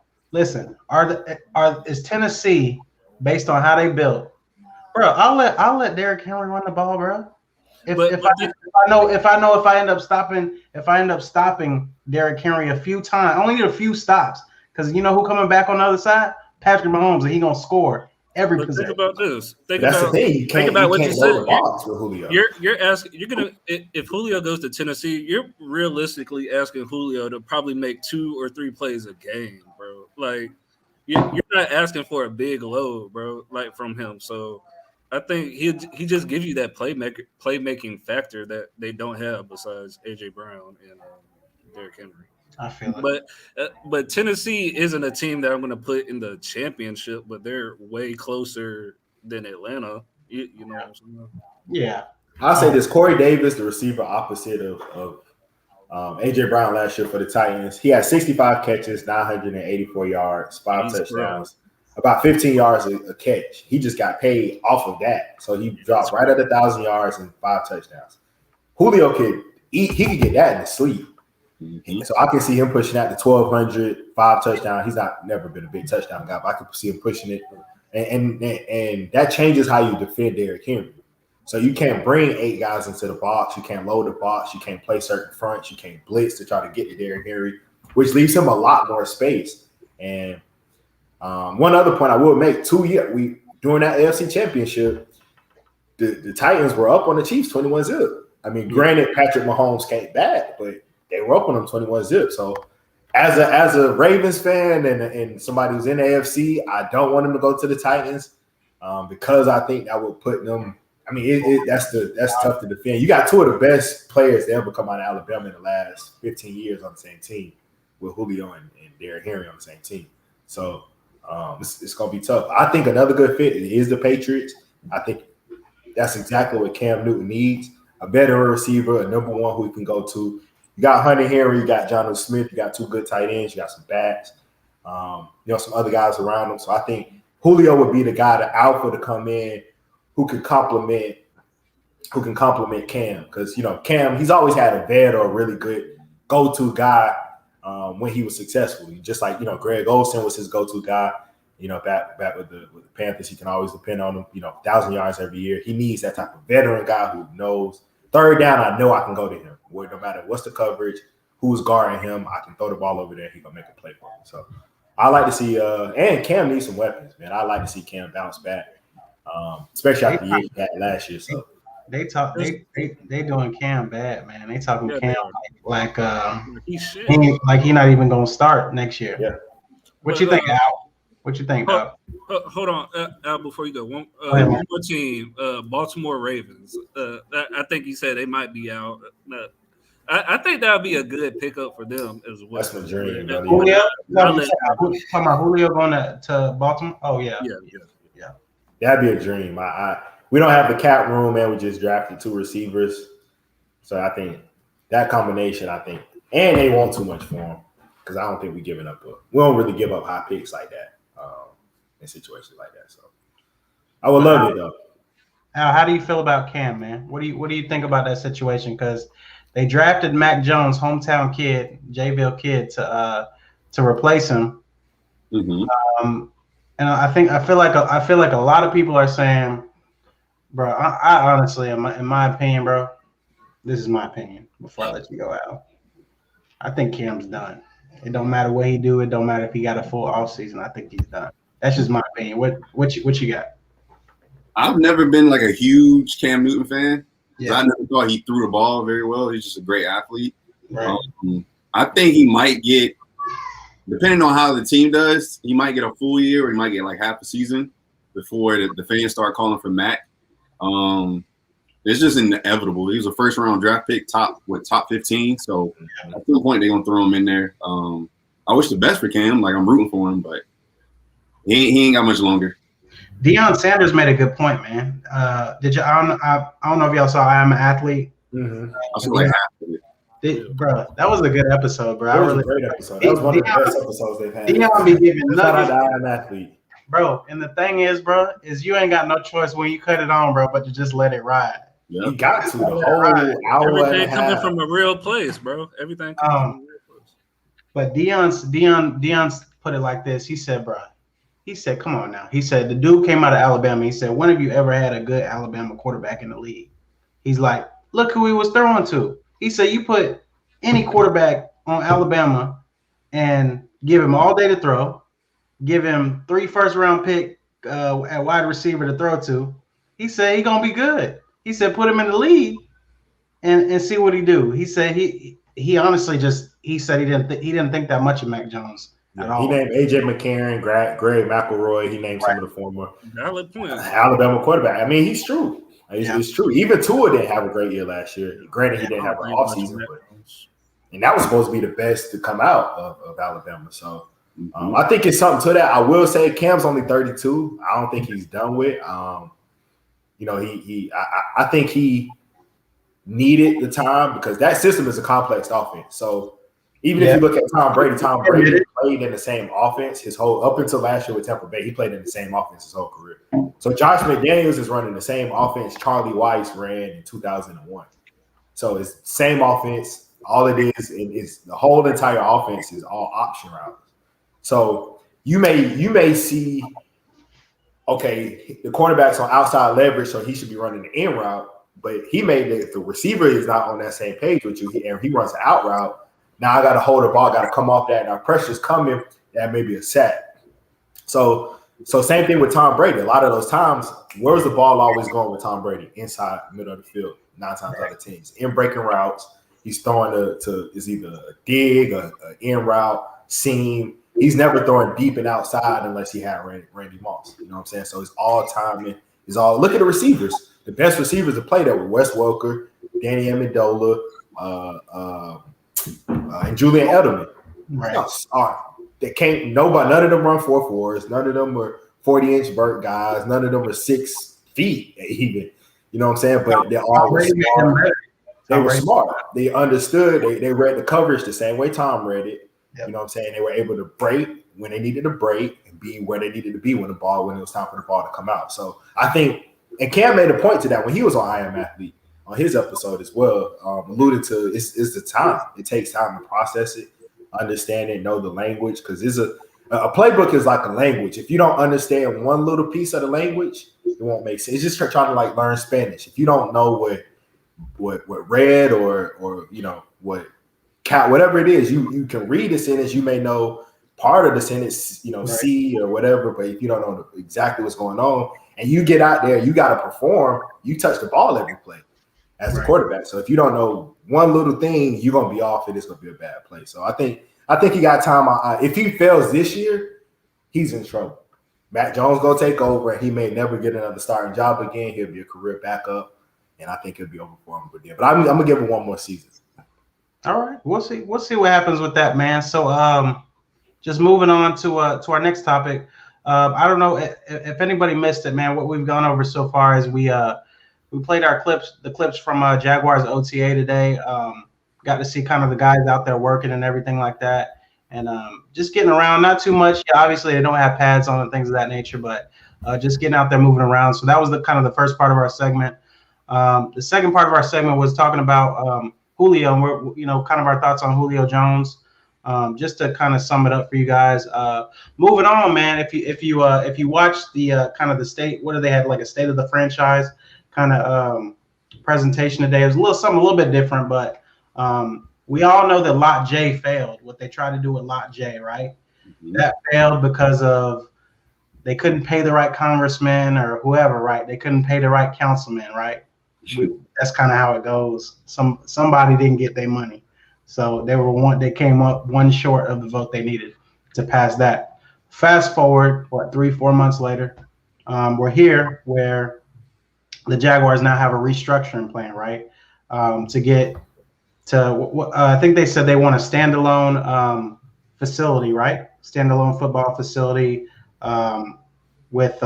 is Tennessee based on how they built, bro? I'll let Derrick Henry run the ball, bro. If I end up stopping Derrick Henry a few times, I only need a few stops because you know who coming back on the other side, Patrick Mahomes, and he gonna score every possession. Think about this. Think about what you said. You're asking. You're gonna if Julio goes to Tennessee, you're realistically asking Julio to probably make 2 or 3 plays a game, bro. Like you're not asking for a big load, bro. Like from him. So I think he just gives you that playmaking factor that they don't have besides AJ Brown and Derrick Henry. I feel it. But Tennessee isn't a team that I'm going to put in the championship, but they're way closer than Atlanta. You know what I'm saying? Yeah. I'll say this: Corey Davis, the receiver opposite of AJ Brown last year for the Titans. He had 65 catches, 984 yards, 5 touchdowns, about 15 yards a catch. He just got paid off of that, so he dropped right at 1,000 yards and 5 touchdowns. Julio could get that in his sleep. Mm-hmm. So I can see him pushing out to 1,200, 5 touchdowns. He's never been a big touchdown guy, but I can see him pushing it. And that changes how you defend Derrick Henry. So you can't bring 8 guys into the box. You can't load the box. You can't play certain fronts. You can't blitz to try to get to Derrick Henry, which leaves him a lot more space. And one other point I will make, during that AFC Championship, the Titans were up on the Chiefs 21-0. I mean, granted, Patrick Mahomes came back, but they were up on them 21-0. So as a Ravens fan and somebody who's in the AFC, I don't want them to go to the Titans because I think that would put them. I mean, that's tough to defend. You got 2 of the best players to ever come out of Alabama in the last 15 years on the same team, with Julio and Derrick Henry on the same team. So it's going to be tough. I think another good fit is the Patriots. I think that's exactly what Cam Newton needs: a veteran receiver, a number 1 who he can go to. You got Hunter Henry, you got Jonnu Smith, you got 2 good tight ends, you got some backs, some other guys around him. So I think Julio would be the guy, the alpha, to come in who can complement Cam, because Cam, he's always had a vet or a really good go-to guy when he was successful. Just like Greg Olsen was his go-to guy. Back with the Panthers, he can always depend on him. 1,000 yards every year. He needs that type of veteran guy who knows. Third down, I know I can go to him. Where no matter what's the coverage, who's guarding him, I can throw the ball over there. He's gonna make a play for me. So I like to see and Cam needs some weapons, man. I like to see Cam bounce back. Especially after the year he had last year. So they doing Cam bad, man. They talking Cam like he not even gonna start next year. Yeah. What you think, Al? What you think, Al? Hold on, Al. Before you go, one more team, Baltimore Ravens. I think you said they might be out. I think that would be a good pickup for them as well. That's my dream. Julio, talking about Julio going to Baltimore. Oh yeah. That'd be a dream. We don't have the cap room, man. We just drafted 2 receivers, so I think that combination. And they want too much for him because I don't think we're giving up. We don't really give up high picks like that in situations like that. So I would love it though. Al, how do you feel about Cam, man? What do you think about that situation? Because they drafted Mac Jones, hometown kid, Jayville kid, to replace him. Mm-hmm. And I feel like a lot of people are saying, bro. I honestly, in my opinion, bro, this is my opinion. Before I let you go out, I think Cam's done. It don't matter what he do. It don't matter if he got a full off season. I think he's done. That's just my opinion. What you got? I've never been like a huge Cam Newton fan. Yeah. I never thought he threw the ball very well. He's just a great athlete. Right. I think he might get, depending on how the team does, he might get a full year or he might get like half a season before the fans start calling for Mac. It's just inevitable. He was a first round draft pick, top 15. So at some point they're gonna throw him in there. I wish the best for Cam. Like I'm rooting for him, but he ain't got much longer. Deion Sanders made a good point, man. Did you? I don't know if y'all saw I Am an Athlete. Mm-hmm. I feel like half of it. Bro, that was a good episode, bro. It was a great episode. That was one of the best episodes they've had. Dion be giving Shout out nuggets. to I Am Athlete. Bro, and the thing is, bro, is you ain't got no choice when you cut it on, bro, but to just let it ride. You got to the whole hour Everything and a coming half. from a real place, bro. Everything coming from a real place. But Dion's put it like this. He said, bro, come on now. He said, the dude came out of Alabama. He said, when have you ever had a good Alabama quarterback in the league? He's like, look who he was throwing to. He said, you put any quarterback on Alabama and give him all day to throw, give him 3 first-round pick at wide receiver to throw to. He said he's gonna be good. He said put him in the league and see what he do. He said he honestly he said he didn't think that much of Mac Jones at all. He named AJ McCarron, Greg McElroy. He named some of the former Valid point. Alabama quarterback. I mean, he's true. It's true. Even Tua didn't have a great year last year. Granted, he didn't have an offseason, and that was supposed to be the best to come out of Alabama. So I think it's something to that. I will say Cam's only 32. I don't think he's done with. I think he needed the time because that system is a complex offense. So even if you look at Tom Brady played in the same offense his whole up until last year with Tampa Bay. He played in the same offense his whole career. So Josh McDaniels is running the same offense Charlie Weiss ran in 2001. So it's the same offense. All it is the whole entire offense is all option routes. So you may see, okay, the quarterback's on outside leverage, so he should be running the in route. But he made the receiver is not on that same page with you, and he runs the out route. Now I got to hold the ball, got to come off that. Now pressure's coming. That may be a sack. So same thing with Tom Brady. A lot of those times, where's the ball always going with Tom Brady? Inside, middle of the field, 9 times out of 10. He's in breaking routes. He's throwing to is either a dig, a in route, seam. He's never throwing deep and outside unless he had Randy Moss. You know what I'm saying? So it's all timing. It's all look at the receivers. The best receivers to play that were Wes Welker, Danny Amendola, and Julian Edelman. Right. They can't. None of them run 4.4s. None of them were 40-inch vert guys. None of them were 6 feet even. You know what I'm saying? But they're all smart. They were smart. They understood. They read the coverage the same way Tom read it. Yep. You know what I'm saying? They were able to break when they needed to break and be where they needed to be when it was time for the ball to come out. So I think, and Cam made a point to that when he was on I Am Athlete on his episode as well, alluded to it's the time. It takes time to process it, understand it, know the language, because a playbook is like a language. If you don't understand one little piece of the language, it won't make sense. It's just trying to like learn Spanish. If you don't know what red or you know what cat, whatever it is, you can read the sentence. You may know part of the sentence, you know, right. C or whatever, but if you don't know exactly what's going on and you get out there, you got to perform. You touch the ball every play as a quarterback. So if you don't know one little thing, you're gonna be off it. It's gonna be a bad play. So I think he got time. If he fails this year, he's in trouble. Mac Jones gonna take over, and he may never get another starting job again. He'll be a career backup, and I think it'll be over for him. But I'm gonna give him one more season. All right, we'll see what happens with that, man. So just moving on to our next topic. I don't know if anybody missed it, man. What we've gone over so far is we played the clips from Jaguars OTA today. Got to see kind of the guys out there working and everything like that, and just getting around. Not too much. Yeah, obviously, they don't have pads on and things of that nature, but just getting out there, moving around. So that was the kind of the first part of our segment. The second part of our segment was talking about Julio, and we're kind of our thoughts on Julio Jones. Just to kind of sum it up for you guys. Moving on, man. If you watch the kind of the state, what do they have, like a state of the franchise kind of presentation today? It was something a little bit different, but we all know that Lot J failed. What they tried to do with Lot J, right? Mm-hmm. That failed because of they couldn't pay the right congressman or whoever, right? They couldn't pay the right councilman, right? That's kind of how it goes. Somebody didn't get their money. So they came up one short of the vote they needed to pass that. Fast forward, 3-4 months later, we're here where the Jaguars now have a restructuring plan, right? To get to, I think they said they want a standalone facility, right? Standalone football facility with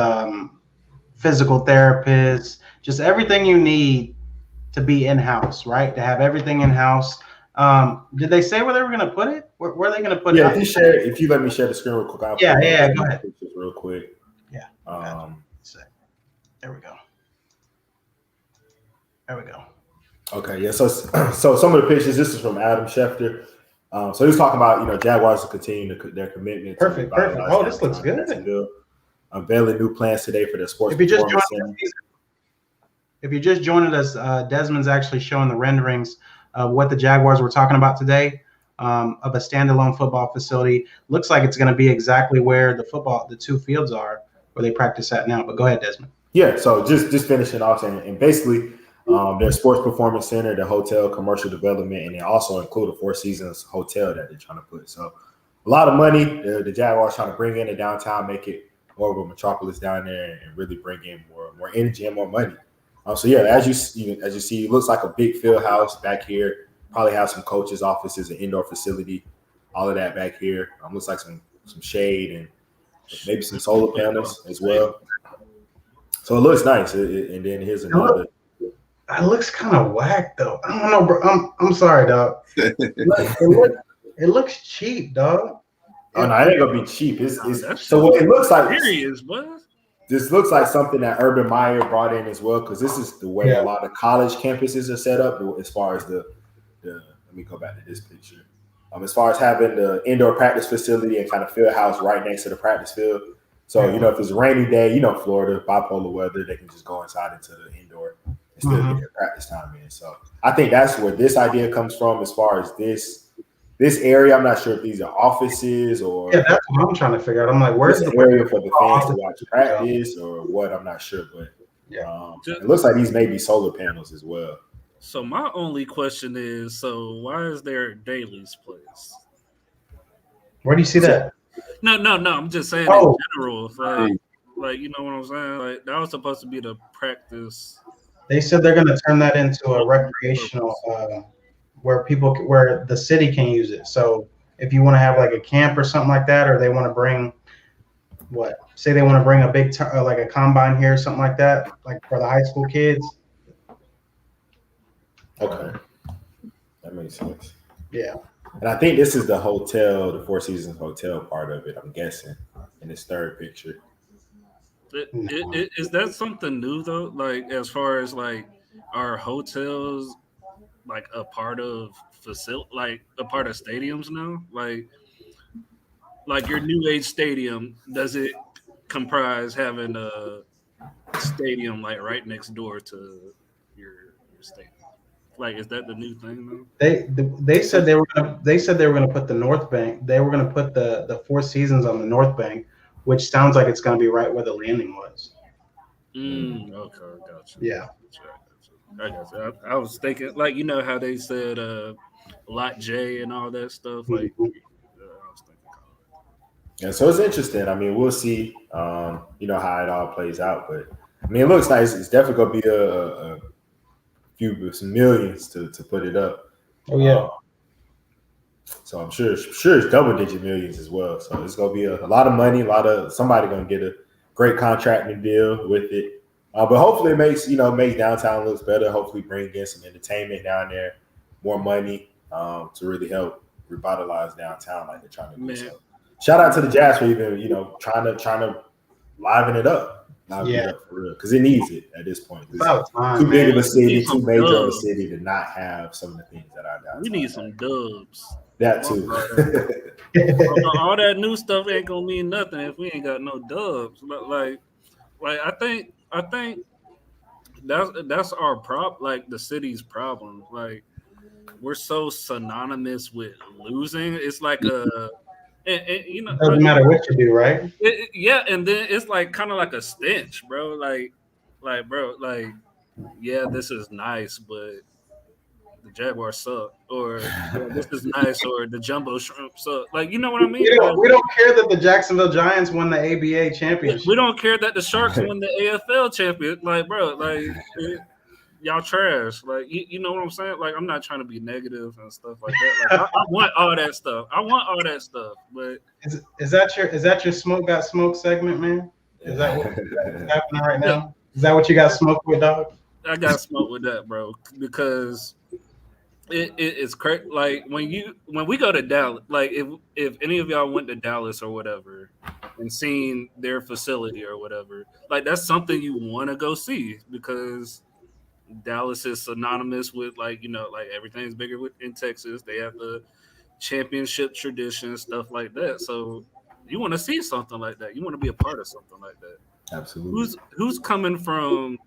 physical therapists, just everything you need to be in-house, right? To have everything in-house. Did they say where they were going to put it? Where are they going to put Yeah, it? if you let me share the screen real quick, I'll Yeah, put yeah, go ahead. pictures real quick. Yeah. There we go. There we go. Okay, yeah. So some of the pictures. This is from Adam Schefter. So he was talking about Perfect. Jaguars will continue their commitment. Perfect. Oh, this looks good. Unveiling new plans today for their sports If you just performance joined center. If you just joined us, Desmond's actually showing the renderings of what the Jaguars were talking about today, of a standalone football facility. Looks like it's going to be exactly where the two fields are, where they practice at now. But go ahead, Desmond. Yeah, so just finishing off and basically their sports performance center, the hotel, commercial development, and they also include a Four Seasons hotel that they're trying to put. So a lot of money. The Jaguars trying to bring in the downtown, make it more of a metropolis down there, and really bring in more energy and more money. So yeah, as you see, it looks like a big field house back here. Probably have some coaches' offices, an indoor facility, all of that back here. Looks like some shade and maybe some solar panels as well. So it looks nice. And then here's another. It looks kind of whack though. I don't know, bro. I'm sorry, dog. It looks cheap, dog. Oh no, it ain't gonna be cheap. So what it looks like. Serious, what? This looks like something that Urban Meyer brought in as well, because this is the way a lot of college campuses are set up. As far as the let me go back to this picture. As far as having the indoor practice facility and kind of field house right next to the practice field. So if it's a rainy day, Florida, bipolar weather, they can just go inside into the indoor and still get their practice time in. So I think that's where this idea comes from. As far as this area, I'm not sure if these are offices or that's what I'm trying to figure out. I'm like, where's the area for the fans to watch practice or what? I'm not sure, but it looks like these may be solar panels as well. So my only question is, why is there Daly's place? Where do you see that? No. I'm just saying in general. Like you know what I'm saying? Like that was supposed to be the practice. They said they're going to turn that into a recreational, where the city can use it. So if you want to have like a camp or something like that, or they want to bring say they want to bring a big like a combine here or something like that, like for the high school kids. Okay, that makes sense. Yeah, and I think this is the hotel, the Four Seasons hotel part of it. I'm guessing in this third picture. Is that something new though? Like as far as like our hotels, like a part of like a part of stadiums now? Like your new age stadium, does it comprise having a stadium like right next door to your stadium? Like, is that the new thing though? They said they were gonna put the North Bank. They were gonna put the Four Seasons on the North Bank, which sounds like it's gonna be right where the landing was. Okay, gotcha. Yeah. I guess I was thinking, like, how they said Lot J and all that stuff. Like, I was thinking. Yeah, so it's interesting. I mean, we'll see, how it all plays out. But I mean, it looks nice. It's definitely gonna be some millions to put it up. Oh yeah. So I'm sure it's double-digit millions as well. So it's gonna be a lot of money. Somebody gonna get a great contracting deal with it. But hopefully it makes downtown looks better. Hopefully bring in some entertainment down there, more money to really help revitalize downtown like they're trying to do. So shout out to the Jazz for even trying to liven it up. For real, because it needs it at this point. Too big of a city, too major of a city to not have some of the things that are downtown. We need some dubs. That too. All that new stuff ain't gonna mean nothing if we ain't got no dubs. But like I think that's our like the city's problem. Like we're so synonymous with losing. It's like it doesn't matter what you do, right? And then it's like kind of like a stench, bro. Yeah, this is nice, but the Jaguars suck, or this is nice, or the Jumbo Shrimp suck. Like, you know what I mean? We don't care that the Jacksonville Giants won the ABA championship. We don't care that the Sharks won the AFL champion. Like, bro, y'all trash. Like, you know what I'm saying? Like, I'm not trying to be negative and stuff like that. Like, I want all that stuff. But is that your smoke got smoke segment, man? Is that what's happening right now? Is that what you got smoke with, dog? I got smoke with that, bro, because It's crazy. Like when we go to Dallas, like if any of y'all went to Dallas or whatever and seen their facility or whatever, like that's something you want to go see because Dallas is synonymous with like like everything's bigger in Texas. They have the championship tradition, stuff like that. So you want to see something like that. You want to be a part of something like that. Absolutely. Who's coming from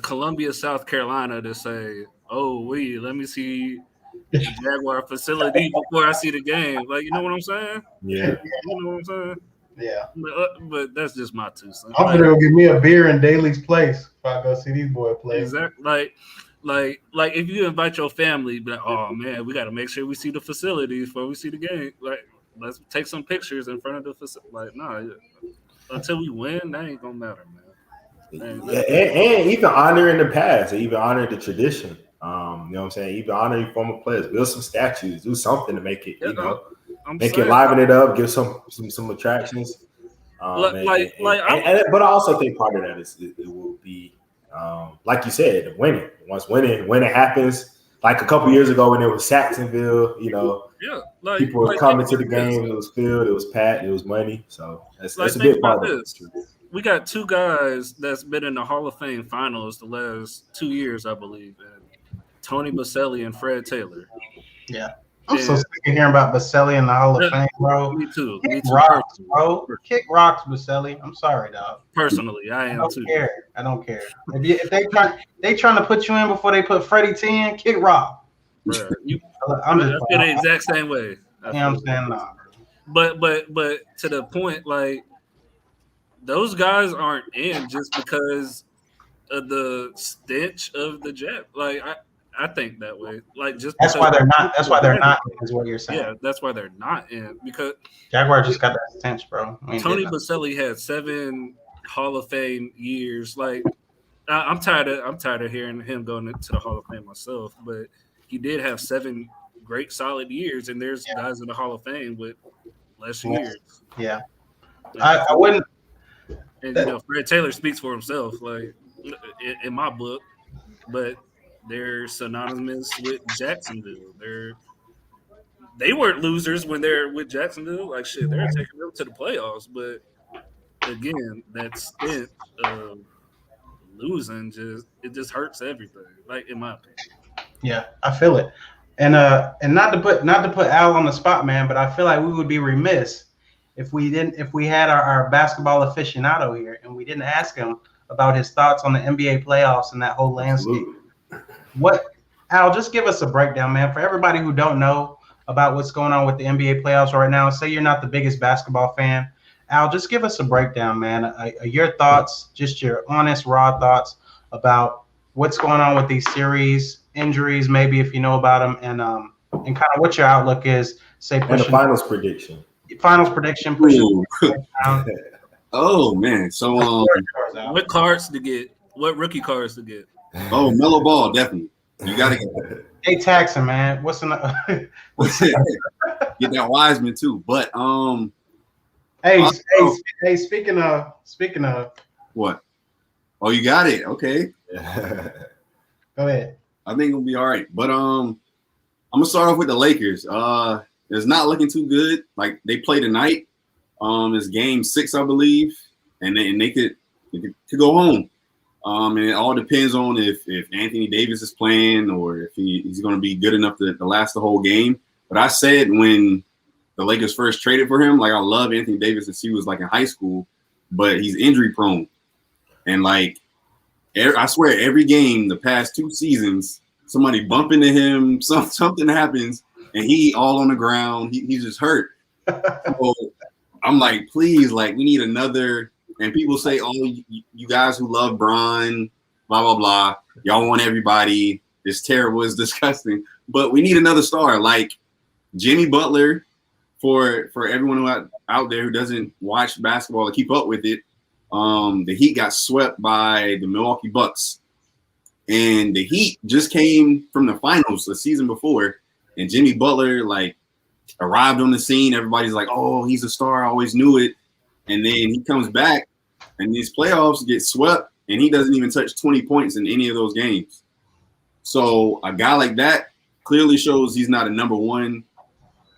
Columbia, South Carolina to say, "Oh, let me see the Jaguar facility before I see the game." Like, you know what I'm saying? Yeah. You know what I'm saying? Yeah. But that's just my 2 cents. I'm gonna go get me a beer in Daly's place if I go see these boys play. Exactly. Like if you invite your family, be like, "Oh man, we got to make sure we see the facility before we see the game." Like, let's take some pictures in front of the facility. Like, nah, until we win, that ain't gonna matter, man. Yeah, and even honoring the past, even honoring the tradition. You know what I'm saying? Even honoring former players, build some statues, do something to make it, make it liven it up, give some attractions. But I also think part of that is it will be like you said, winning. Once winning happens. Like a couple years ago when it was Saxonville, people were coming to the game. It was filled, it was packed, it was money. So that's a big part of it. We got 2 guys that's been in the Hall of Fame finals the last 2 years, I believe, and Tony Baselli and Fred Taylor. Yeah. I'm so sick of hearing about Baselli in the Hall of Fame, bro. Me too. Kick rocks, bro. Kick rocks, Baselli. I'm sorry, dog. Personally, I am too. I don't care. If they trying to put you in before they put Freddie T in, kick rock. Bro, I'm just feel the exact same way. You know what I'm saying? Nah. But to the point, like those guys aren't in just because of the stench of the Jets. Like I think that way. Like just that's why they're not. That's why they're not in, is what you're saying. Yeah, that's why they're not in because Jaguar just got that stench, bro. Tony Baselli had 7 Hall of Fame years. Like I'm tired of hearing him going into the Hall of Fame myself, but he did have 7 great solid years, and there's guys in the Hall of Fame with less years. Yeah, I wouldn't. And Fred Taylor speaks for himself, like in my book, but they're synonymous with Jacksonville. They weren't losers when they're with Jacksonville. Like shit, they're taking them to the playoffs. But again, that stint of losing just hurts everything. Like in my opinion. Yeah, I feel it, and not to put Al on the spot, man, but I feel like we would be remiss if we had our basketball aficionado here and we didn't ask him about his thoughts on the NBA playoffs and that whole landscape. Al, just give us a breakdown, man, for everybody who don't know about what's going on with the NBA playoffs right now. Say you're not the biggest basketball fan. Al, just give us a breakdown, man. Your thoughts, just your honest, raw thoughts about what's going on with these series, injuries, maybe if you know about them, and kind of what your outlook is. And the finals prediction. Oh man, so what cards to get? What rookie cards to get? Oh, Melo Ball, definitely. You gotta get that. Hey, taxing, man. Get that Wiseman too, but Hey, speaking of what? Oh, you got it. Okay. Go ahead. I think it'll be all right. But I'm gonna start off with the Lakers. It's not looking too good. Like they play tonight. It's game 6, I believe, and they could go home. And it all depends on if Anthony Davis is playing or if he's going to be good enough to last the whole game. But I said when the Lakers first traded for him, like I love Anthony Davis since he was like in high school, but he's injury prone. And like I swear every game the past 2 seasons, somebody bump into him, something happens, and he all on the ground. He's just hurt. So I'm like, please, like we need another. And people say, oh, you guys who love Bron, blah, blah, blah. Y'all want everybody. It's terrible. It's disgusting. But we need another star like Jimmy Butler for everyone who out there who doesn't watch basketball to keep up with it. The Heat got swept by the Milwaukee Bucks. And the Heat just came from the finals the season before. And Jimmy Butler, like, arrived on the scene. Everybody's like, oh, he's a star. I always knew it. And then he comes back, and these playoffs get swept, and he doesn't even touch 20 points in any of those games. So a guy like that clearly shows he's not a number one.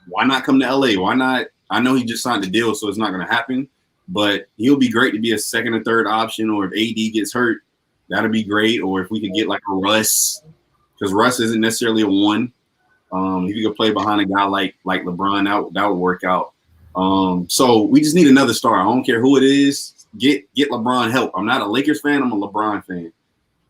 Why not come to LA? Why not? I know he just signed the deal, so it's not going to happen. But he'll be great to be a second or third option, or if AD gets hurt, that'd be great. Or if we could get like a Russ, because Russ isn't necessarily a one. If you could play behind a guy like LeBron, that would work out. So we just need another star. I don't care who it is. Get LeBron help. I'm not a Lakers fan. I'm a LeBron fan.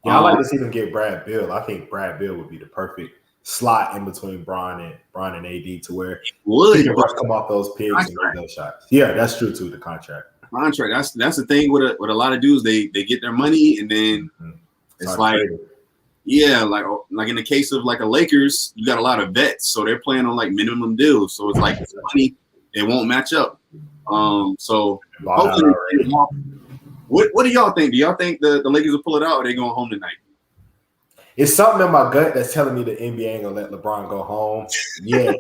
Yeah, I like to see them get Brad Beal. I think Brad Beal would be the perfect slot in between Bron and AD to where he can come off those pigs and get those shots. Yeah, that's true too. The contract. That's the thing with a lot of dudes. They get their money and then it's like. Yeah, like in the case of like a Lakers, you got a lot of vets, so they're playing on like minimum deals. So it's like it's money, it won't match up. So hopefully, what do y'all think? Do y'all think the Lakers will pull it out, or are they going home tonight? It's something in my gut that's telling me the NBA ain't gonna let LeBron go home. Yeah,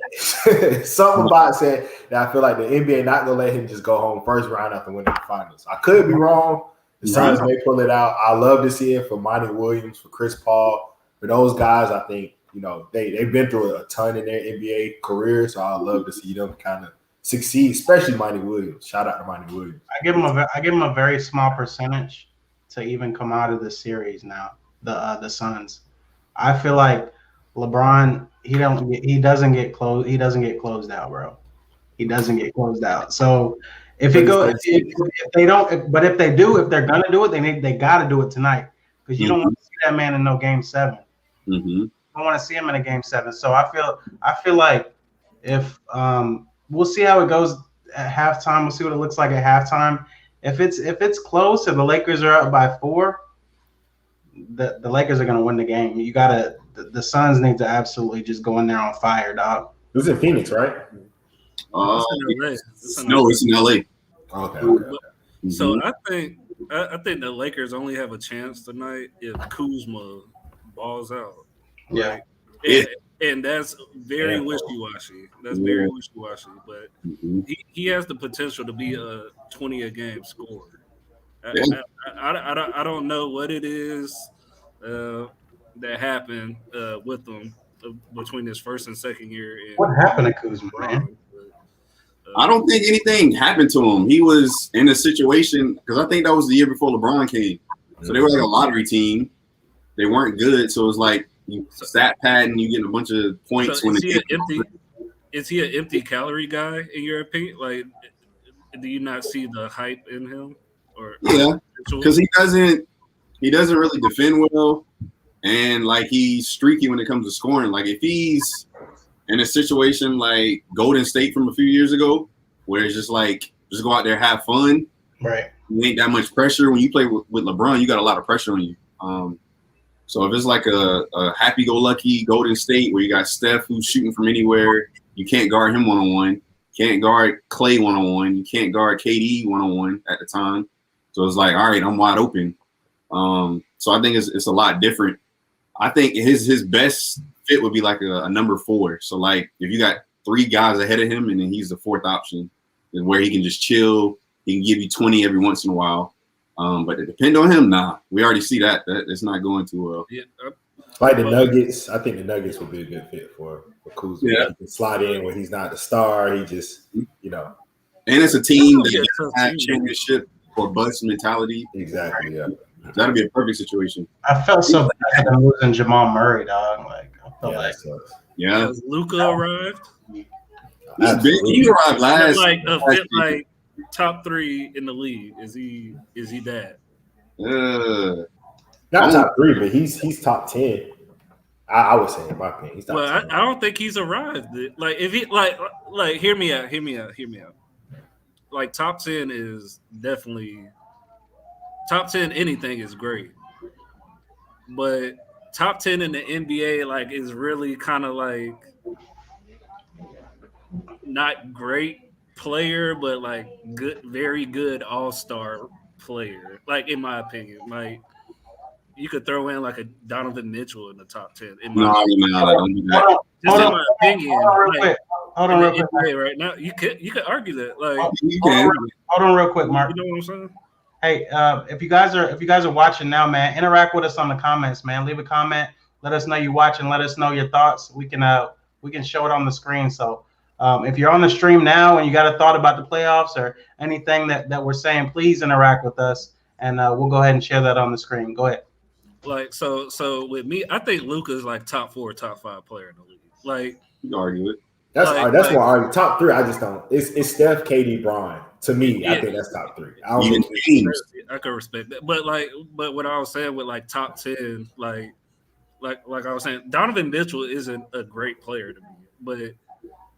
something about it said that I feel like the NBA not gonna let him just go home first round after winning the finals. I could be wrong. The Suns may pull it out. I love to see it for Monty Williams, for Chris Paul, for those guys. I think they've been through a ton in their NBA career, so I love to see them kind of succeed, especially Monty Williams. Shout out to Monty Williams. I give him a very small percentage to even come out of the series now. The Suns. I feel like LeBron he doesn't get closed out, bro. He doesn't get closed out. So if they do, if they're gonna do it, they gotta do it tonight because you don't want to see that man in no game 7. Mm-hmm. I want to see him in a game 7. So I feel like if we'll see how it goes at halftime. We'll see what it looks like at halftime. If it's close and the Lakers are up by 4, the Lakers are gonna win the game. The Suns need to absolutely just go in there on fire, dog. It was in Phoenix, right? It's in LA. Okay. So I think the Lakers only have a chance tonight if Kuzma balls out. Yeah. And that's very wishy-washy. That's very wishy-washy. But he has the potential to be a 20-a-game scorer. I don't know what it is that happened with him between his first and second year. What happened to Kuzma, man? I don't think anything happened to him. He was in a situation because I think that was the year before LeBron came. So they were like a lottery team. They weren't good, so it was like you stat pad and you get a bunch of points. So is he an empty calorie guy in your opinion? Like, do you not see the hype in him? Because he doesn't really defend well, and like he's streaky when it comes to scoring. Like if he's in a situation like Golden State from a few years ago, where it's just like just go out there, have fun. Right. You ain't that much pressure. When you play with LeBron, you got a lot of pressure on you. So if it's like a happy-go-lucky Golden State where you got Steph who's shooting from anywhere, you can't guard him one-on-one. Can't guard Clay one-on-one. You can't guard KD one-on-one at the time. So it's like, all right, I'm wide open. So I think it's a lot different. I think his best fit would be like a number 4. So like if you got 3 guys ahead of him and then he's the 4th option, is where he can just chill. He can give you 20 every once in a while. But to depend on him, nah. We already see that it's not going too well. Yeah. Like the Nuggets, I think the Nuggets would be a good fit for Kuzma. Yeah. He can slide in when he's not the star. He just, And it's a team that has team. championship or bust mentality. exactly, yeah. That'd be a perfect situation. I felt so bad I'm losing Jamal Murray, dog. Like I felt Yeah, like that sucks. Yeah. Has Luka arrived? He arrived last. Like top 3 in the league. Is he that? Not top 3, but he's top 10. I would say in my opinion, he's top 10. I don't think he's arrived. Like if he like hear me out. Like top 10 is definitely top 10. Anything is great, but top 10 in the NBA like is really kind of like not great player, but like good, very good all-star player. Like in my opinion, like you could throw in like a Donovan Mitchell in the top 10. In my opinion, hold on real quick. Right now, you could argue that. Like, hold on real quick, Mark. You know what I'm saying? Hey, if you guys are watching now, man, interact with us on the comments, man. Leave a comment. Let us know you watching. Let us know your thoughts. We can show it on the screen. So if you're on the stream now and you got a thought about the playoffs or anything that we're saying, please interact with us, and we'll go ahead and share that on the screen. Go ahead. Like so with me, I think Luka's like top 4, top 5 player in the league. Like You can argue it. That's why I argue. Top 3, I just don't. It's Steph, KD, Bron. To me, Yeah. I think that's top 3. I don't Even think teams. I can respect that, but what I was saying with like top 10, like I was saying, Donovan Mitchell isn't a great player to me, but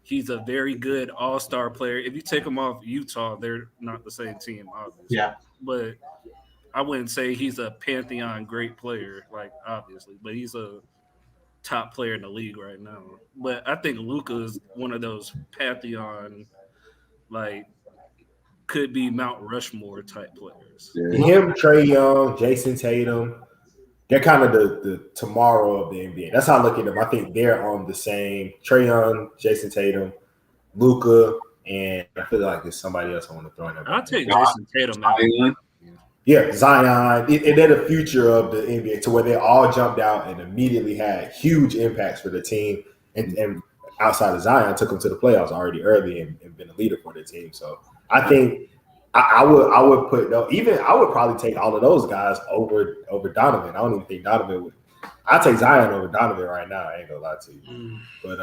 he's a very good all-star player. If you take him off Utah, they're not the same team, obviously. Yeah. But I wouldn't say he's a pantheon great player, like obviously, but he's a top player in the league right now. But I think Luka is one of those pantheon, like, could be Mount Rushmore type players. Yeah. him, Trae Young, Jason Tatum, they're kind of the tomorrow of the NBA. That's how I look at them. I think they're on the same. Trae Young, Jason Tatum, Luka, and I feel like there's somebody else I want to throw in there. I'll take Jason Tatum out. Yeah, Zion. They're the future of the NBA, to where they all jumped out and immediately had huge impacts for the team. And outside of Zion, took them to the playoffs already early and been a leader for the team. So I think I would put I would probably take all of those guys over Donovan. I don't even think Donovan would. I'd take Zion over Donovan right now. I ain't gonna lie to you. But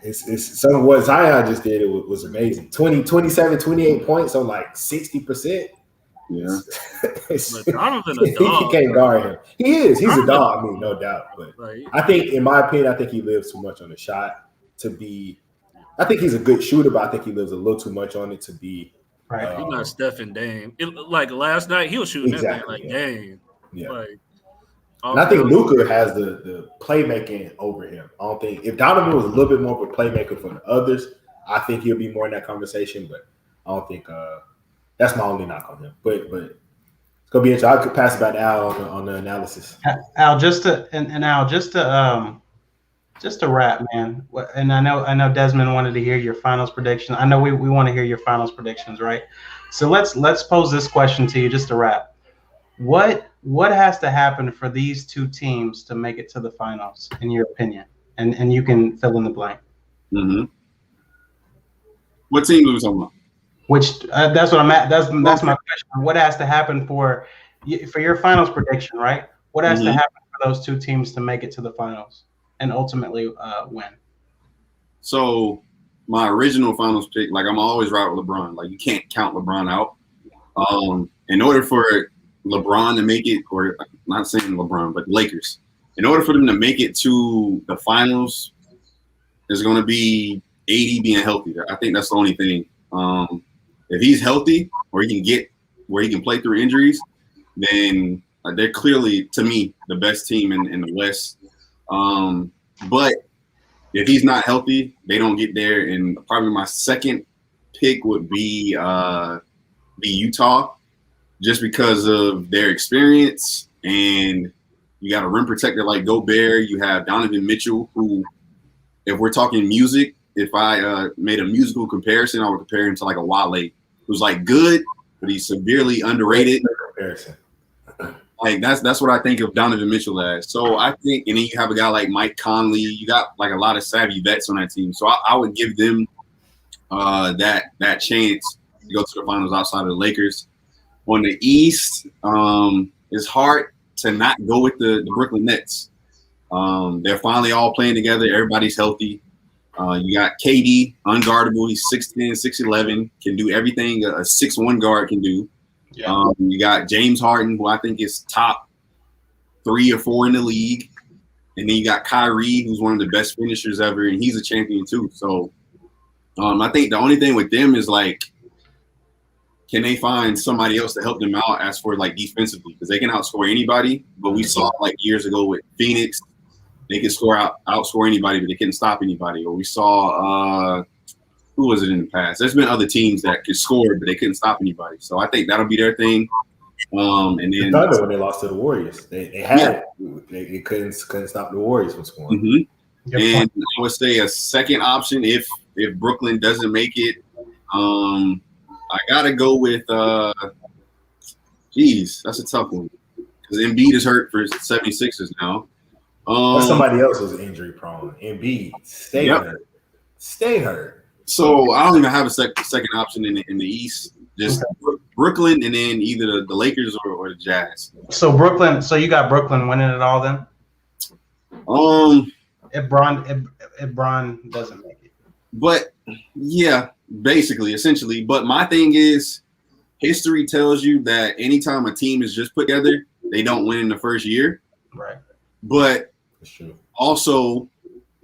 it's some of what Zion just did. It was amazing. 27, 28 points on like 60%. Yeah. But Donovan a dog. He can't guard him. He is. He's a dog. I mean, no doubt. But Like, I think, in my opinion, I think he lives too much on the shot to be. I think he's a good shooter, but I think he lives a little too much on it to be. Right. he's not Steph and Dame. Like last night, he was shooting Exactly, that thing like Dame. Yeah. Like, And I think Luka has the playmaking over him. I don't think if Donovan was a little bit more of a playmaker for the others, I think he'll be more in that conversation. But I don't think that's my only knock on him. But it's gonna be interesting. I could pass it back to Al on the analysis. Al, just to wrap, man. And I know Desmond wanted to hear your finals prediction. I know we want to hear your finals predictions, right? So let's pose this question to you just to wrap. What has to happen for these two teams to make it to the finals, in your opinion? And you can fill in the blank. Mm-hmm. What team are we talking about? Which that's what I'm at. That's my question. What has to happen for your finals prediction, right? What has to happen for those two teams to make it to the finals and ultimately win? So my original finals pick, like I'm always right with LeBron. Like you can't count LeBron out. In order for LeBron to make it, or not saying LeBron, but Lakers, in order for them to make it to the finals, there's going to be AD being healthy. I think that's the only thing. If he's healthy, or he can get where he can play through injuries, then they're clearly, to me, the best team in the West. But if he's not healthy, they don't get there. And probably my second pick would be Utah, just because of their experience. And you got a rim protector like Gobert. You have Donovan Mitchell, who, if we're talking music, if I made a musical comparison, I would compare him to like a Wale, who's like good, but he's severely underrated. Comparison. Like that's what I think of Donovan Mitchell as. So I think, and then you have a guy like Mike Conley. You got like a lot of savvy vets on that team. So I would give them that chance to go to the finals outside of the Lakers. On the East, it's hard to not go with the Brooklyn Nets. They're finally all playing together. Everybody's healthy. You got KD, unguardable. He's 6'10", 6'11", can do everything a 6'1" guard can do. Yeah. You got James Harden, who I think is top 3 or 4 in the league. And then you got Kyrie, who's one of the best finishers ever, and he's a champion too. So I think the only thing with them is, like, can they find somebody else to help them out as for, like, defensively? Because they can outscore anybody. But we saw, like, years ago with Phoenix, they could outscore anybody, but they couldn't stop anybody. Or we saw who was it in the past? There's been other teams that could score, but they couldn't stop anybody. So I think that'll be their thing. And then Thunder, when they lost to the Warriors, they had it. They couldn't stop the Warriors from scoring. Mm-hmm. And I would say a second option, if Brooklyn doesn't make it, I gotta go with that's a tough one, because Embiid is hurt for 76ers now. But somebody else was injury prone. Embiid, stay Yep. hurt. Stay hurt. So I don't even have a second option in the East. Just Brooklyn, and then either the Lakers or the Jazz. So Brooklyn. So you got Brooklyn winning it all then? If Bron doesn't make it. But yeah, basically, essentially. But my thing is, history tells you that anytime a team is just put together, they don't win in the first year. Right. But That's true. also,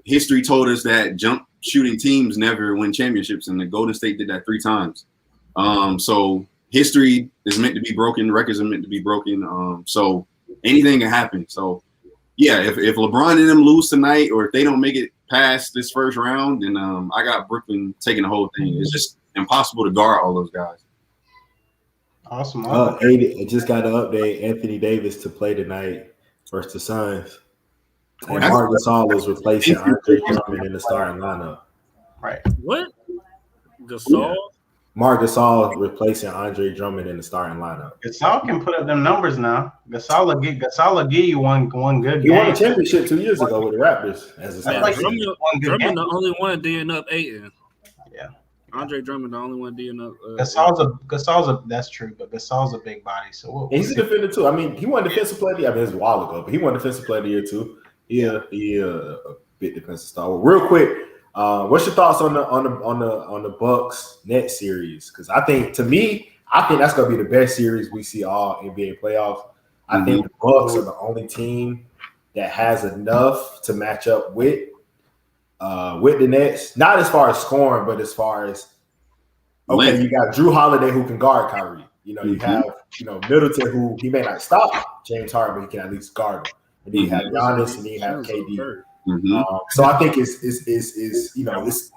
history told us that jump shooting teams never win championships, and the Golden State did that 3 times. So history is meant to be broken. Records are meant to be broken. So anything can happen. So yeah, if LeBron and them lose tonight, or if they don't make it past this first round, then I got Brooklyn taking the whole thing. It's just impossible to guard all those guys. Awesome. I just got an update. Anthony Davis to play tonight versus the Suns. And Marc Gasol is replacing Andre Drummond in the starting lineup. Right. What? Gasol? Yeah. Marc Gasol replacing Andre Drummond in the starting lineup. Gasol can put up them numbers now. Gasol will give you one good He game. won a championship 2 years ago with the Raptors as a Yeah, starter. like Drummond the only one D'ing up Ayton. Yeah. Andre Drummond the only one D'ing up. Gasol's a that's true, but Gasol's a big body. So we'll And he's a see. defender too. I mean, he won defensive player of the year. I mean, it's a while ago, but he won defensive player of the year too. He a big defensive star. Well, real quick, what's your thoughts on the Bucks Nets series? Because I think that's gonna be the best series we see all NBA playoffs. I think the Bucks are the only team that has enough to match up with the Nets. Not as far as scoring, but as far as you got Drew Holiday who can guard Kyrie. You have Middleton who he may not stop James Harden, but he can at least guard him. And then you have Giannis, and then you have KD. So I think it's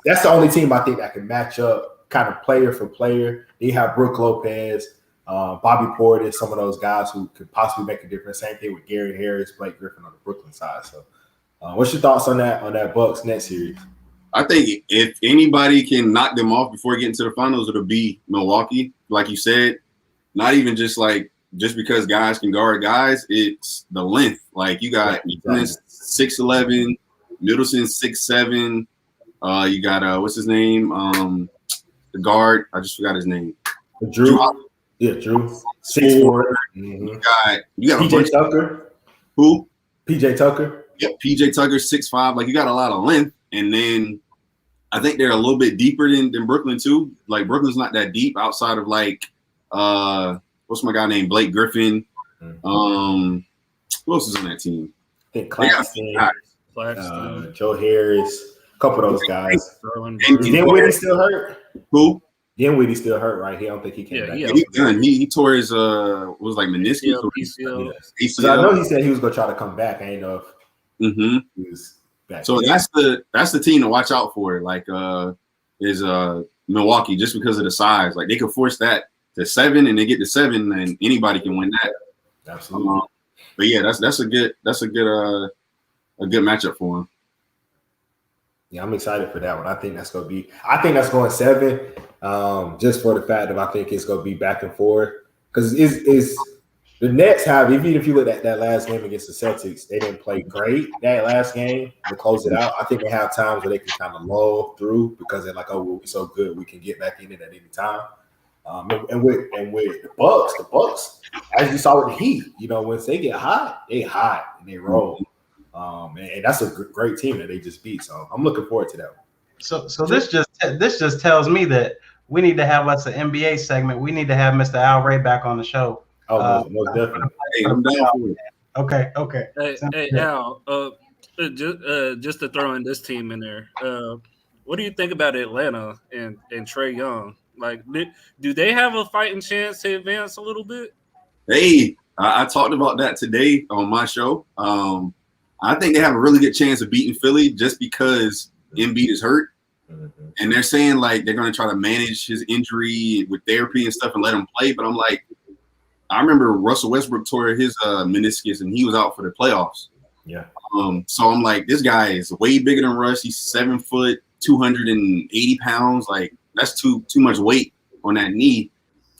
that's the only team I think that can match up kind of player for player. They have Brook Lopez, Bobby Portis, some of those guys who could possibly make a difference. Same thing with Gary Harris, Blake Griffin on the Brooklyn side. So, what's your thoughts on that Bucks Nets series? I think if anybody can knock them off before getting to the finals, it'll be Milwaukee. Like you said, not even just because guys can guard guys, it's the length. Like you got 6'11", Middleton 6'7". You got what's his name? The guard. I just forgot his name. Drew. Yeah, Drew. 6'4". You got PJ Tucker. Who? PJ Tucker. Yep, PJ Tucker 6'5". Like you got a lot of length, and then I think they're a little bit deeper than Brooklyn too. Like Brooklyn's not that deep outside of what's my guy named Blake Griffin. Who else is on that team? I think Claxton, Joe Harris, a couple of those guys. Dinwiddie still hurt? Who? Dinwiddie still hurt, right? I don't think he came back. He's done. He tore his meniscus or ACL. ACL. I know he said he was gonna try to come back. I ain't know if he was back. So that's the team to watch out for. Like is Milwaukee, just because of the size. Like they could force that to 7, and they get to 7, and anybody can win that. Absolutely. But yeah, that's a good matchup for him. Yeah, I'm excited for that one. I think that's going 7. Just for the fact that I think it's gonna be back and forth. Because is the Nets have, even if you look at that last game against the Celtics, they didn't play great that last game to close it out. I think they have times where they can kind of lull through because they're like, oh, we're so good, we can get back in it at any time. And with the Bucks, as you saw with the Heat, once they get hot, they hot and they roll. And that's a great team that they just beat. So I'm looking forward to that one. So this just tells me that we need to have us an NBA segment. We need to have Mr. Al Ray back on the show. Oh, most definitely. Hey, I'm down for it. Okay. Hey Al, just to throw in this team in there, what do you think about Atlanta and Trae Young? Like, do they have a fighting chance to advance a little bit? Hey, I talked about that today on my show. I think they have a really good chance of beating Philly just because Embiid is hurt. And they're saying, like, they're going to try to manage his injury with therapy and stuff and let him play. But I'm like, I remember Russell Westbrook tore his meniscus and he was out for the playoffs. Yeah. So I'm like, this guy is way bigger than Russ. He's 7 foot, 280 pounds. Like, that's too much weight on that knee.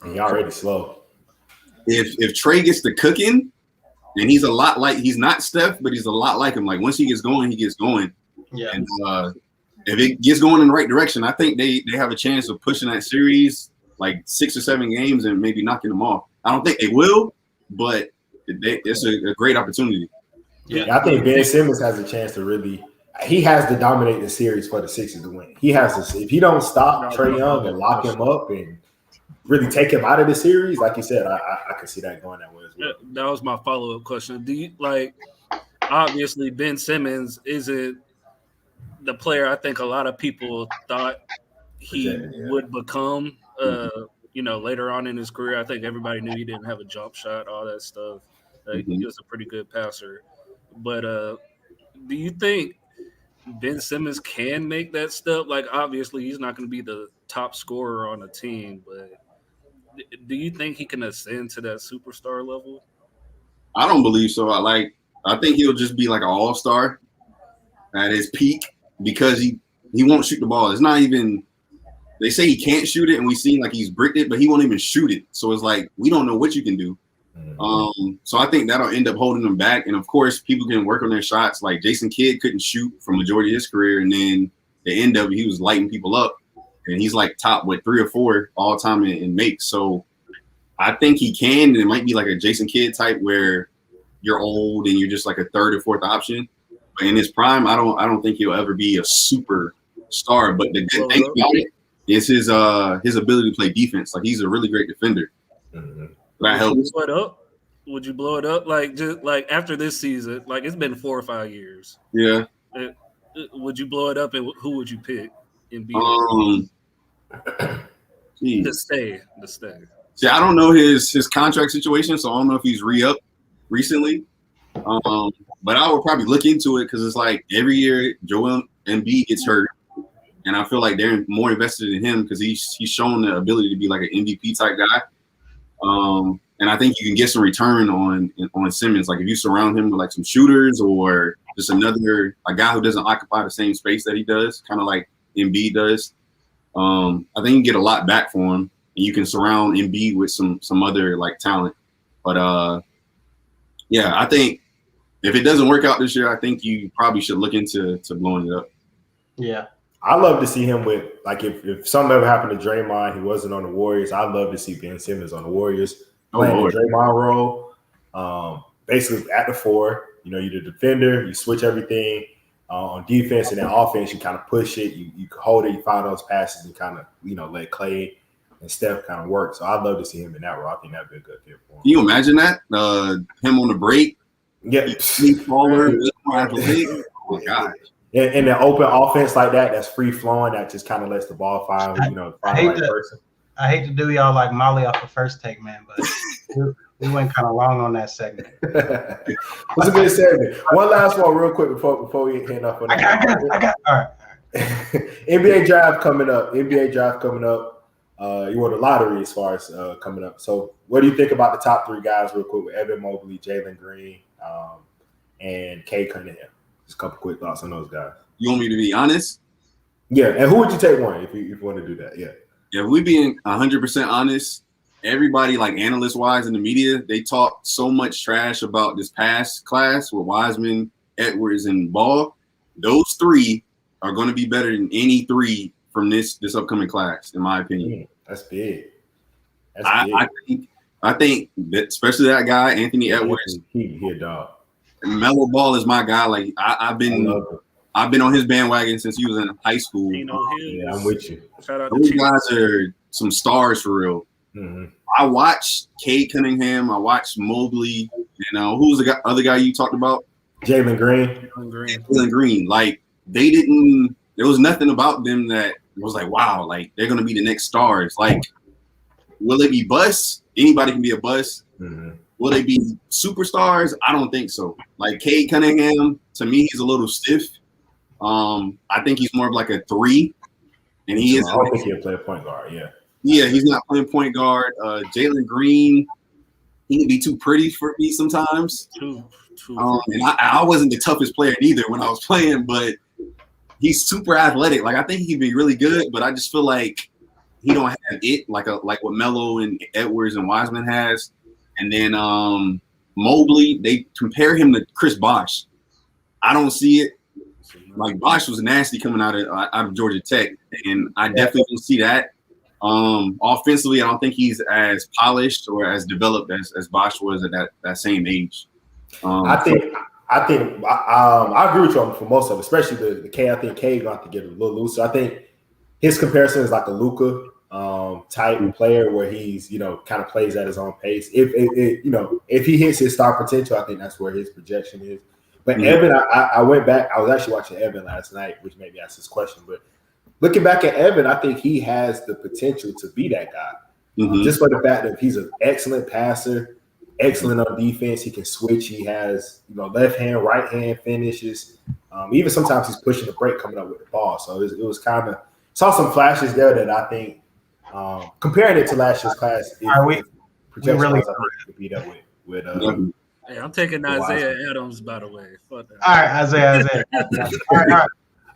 And you're already slow. If Trae gets to cooking, And he's a lot like, he's not Steph, but he's a lot like him. Like once he gets going, he gets going. Yeah. And if it gets going in the right direction, I think they have a chance of pushing that series like 6 or 7 games and maybe knocking them off. I don't think they will, but it's a great opportunity. Yeah, I think Ben Simmons has a chance to really. He has to dominate the series for the Sixers to win. He has to. If he don't stop Trae Young and lock him up and really take him out of the series, like you said, I could see that going that way as well. That was my follow-up question. Do you obviously Ben Simmons isn't the player I think a lot of people thought he would become later on in his career. I think everybody knew he didn't have a jump shot, all that stuff. He was a pretty good passer. But do you think Ben Simmons can make that step? Like, obviously, he's not going to be the top scorer on the team, but do you think he can ascend to that superstar level? I don't believe so. I think he'll just be like an all-star at his peak because he won't shoot the ball. It's not even – they say he can't shoot it, and we see like he's bricked it, but he won't even shoot it. So it's like we don't know what you can do. So I think that'll end up holding them back. And, of course, people can work on their shots. Like Jason Kidd couldn't shoot for majority of his career, and then the end of it, he was lighting people up. And he's like top, 3 or 4 all time in makes. So I think he can, and it might be like a Jason Kidd type where you're old and you're just like a 3rd or 4th option. But in his prime, I don't think he'll ever be a superstar. But the good thing about it is his ability to play defense. Like he's a really great defender. That helps. Would you blow it up? Like just like after this season, like it's been 4 or 5 years. Yeah. Would you blow it up, and who would you pick in B? To stay. See, I don't know his contract situation, so I don't know if he's re-up recently. But I would probably look into it because it's like every year Joel Embiid gets hurt, and I feel like they're more invested in him because he's shown the ability to be like an MVP type guy. And I think you can get some return on Simmons. Like if you surround him with like some shooters or just a guy who doesn't occupy the same space that he does, kind of like Embiid does. I think you can get a lot back for him, and you can surround Embiid with some other like talent. But I think if it doesn't work out this year, I think you probably should look into blowing it up. Yeah. I love to see him with like if something ever happened to Draymond, he wasn't on the Warriors. I'd love to see Ben Simmons on the Warriors playing the Draymond role. Basically at the 4, you're the defender, you switch everything on defense, and then offense you kind of push it, you hold it, you find those passes, and kind of let Clay and Steph kind of work. So I'd love to see him in that role. I think that'd be a good fit for him. Can you imagine that? Him on the break, yeah, taller, oh my God. And an open offense like that's free flowing, that just kind of lets the ball find the right person. I hate to do y'all like Molly off the first take, man, but we went kind of long on that segment. It was a good segment. One last one, real quick, before we hit up on that. I got. All right. NBA draft coming up. You want the lottery as far as coming up. So, what do you think about the top 3 guys, real quick, with Evan Mobley, Jalen Green, and Kay Cunningham? Just a couple quick thoughts on those guys. You want me to be honest? Yeah, and who would you take one if you want to do that? Yeah. If we being 100% honest, everybody, like analyst-wise in the media, they talk so much trash about this past class with Wiseman, Edwards, and Ball. Those 3 are going to be better than any 3 from this upcoming class, in my opinion. That's big. I think that especially that guy, Anthony Edwards. He a dog. Melo Ball is my guy. Like I've been on his bandwagon since he was in high school. Yeah, I'm with you. Those guys are some stars for real. Mm-hmm. I watched Cade Cunningham. I watched Mobley. Who was the other guy you talked about? Jalen Green. Jalen Green. Like they didn't. There was nothing about them that was like, wow, like they're gonna be the next stars. Like, will they be busts? Anybody can be a bust. Mm-hmm. Will they be superstars? I don't think so. Like Cade Cunningham, to me, he's a little stiff. I think he's more of like a 3, and he is. I don't think he'll play a point guard. Yeah. Yeah, he's not playing point guard. Jalen Green, he can be too pretty for me sometimes. And I wasn't the toughest player either when I was playing, but he's super athletic. Like I think he can be really good, but I just feel like he don't have it like what Melo and Edwards and Wiseman has. And then Mobley, they compare him to Chris Bosh. I don't see it. Like Bosh was nasty coming out of Georgia Tech, and I definitely don't see that. Offensively, I don't think he's as polished or as developed as Bosh was at that same age. I agree with you on for most of it, especially the K. I think K going to get a little looser. I think his comparison is like a Luka type player where he's kind of plays at his own pace. If he hits his star potential, I think that's where his projection is. But Evan, I went back. I was actually watching Evan last night, which made me ask this question. But looking back at Evan, I think he has the potential to be that guy. Just for the fact that he's an excellent passer, excellent on defense. He can switch. He has left hand, right hand finishes. Even sometimes he's pushing the break coming up with the ball. So it was kind of saw some flashes there that I think comparing it to last year's class, projection could beat up with. Hey, I'm taking Isaiah Adams, by the way. Fuck that. All right, Isaiah.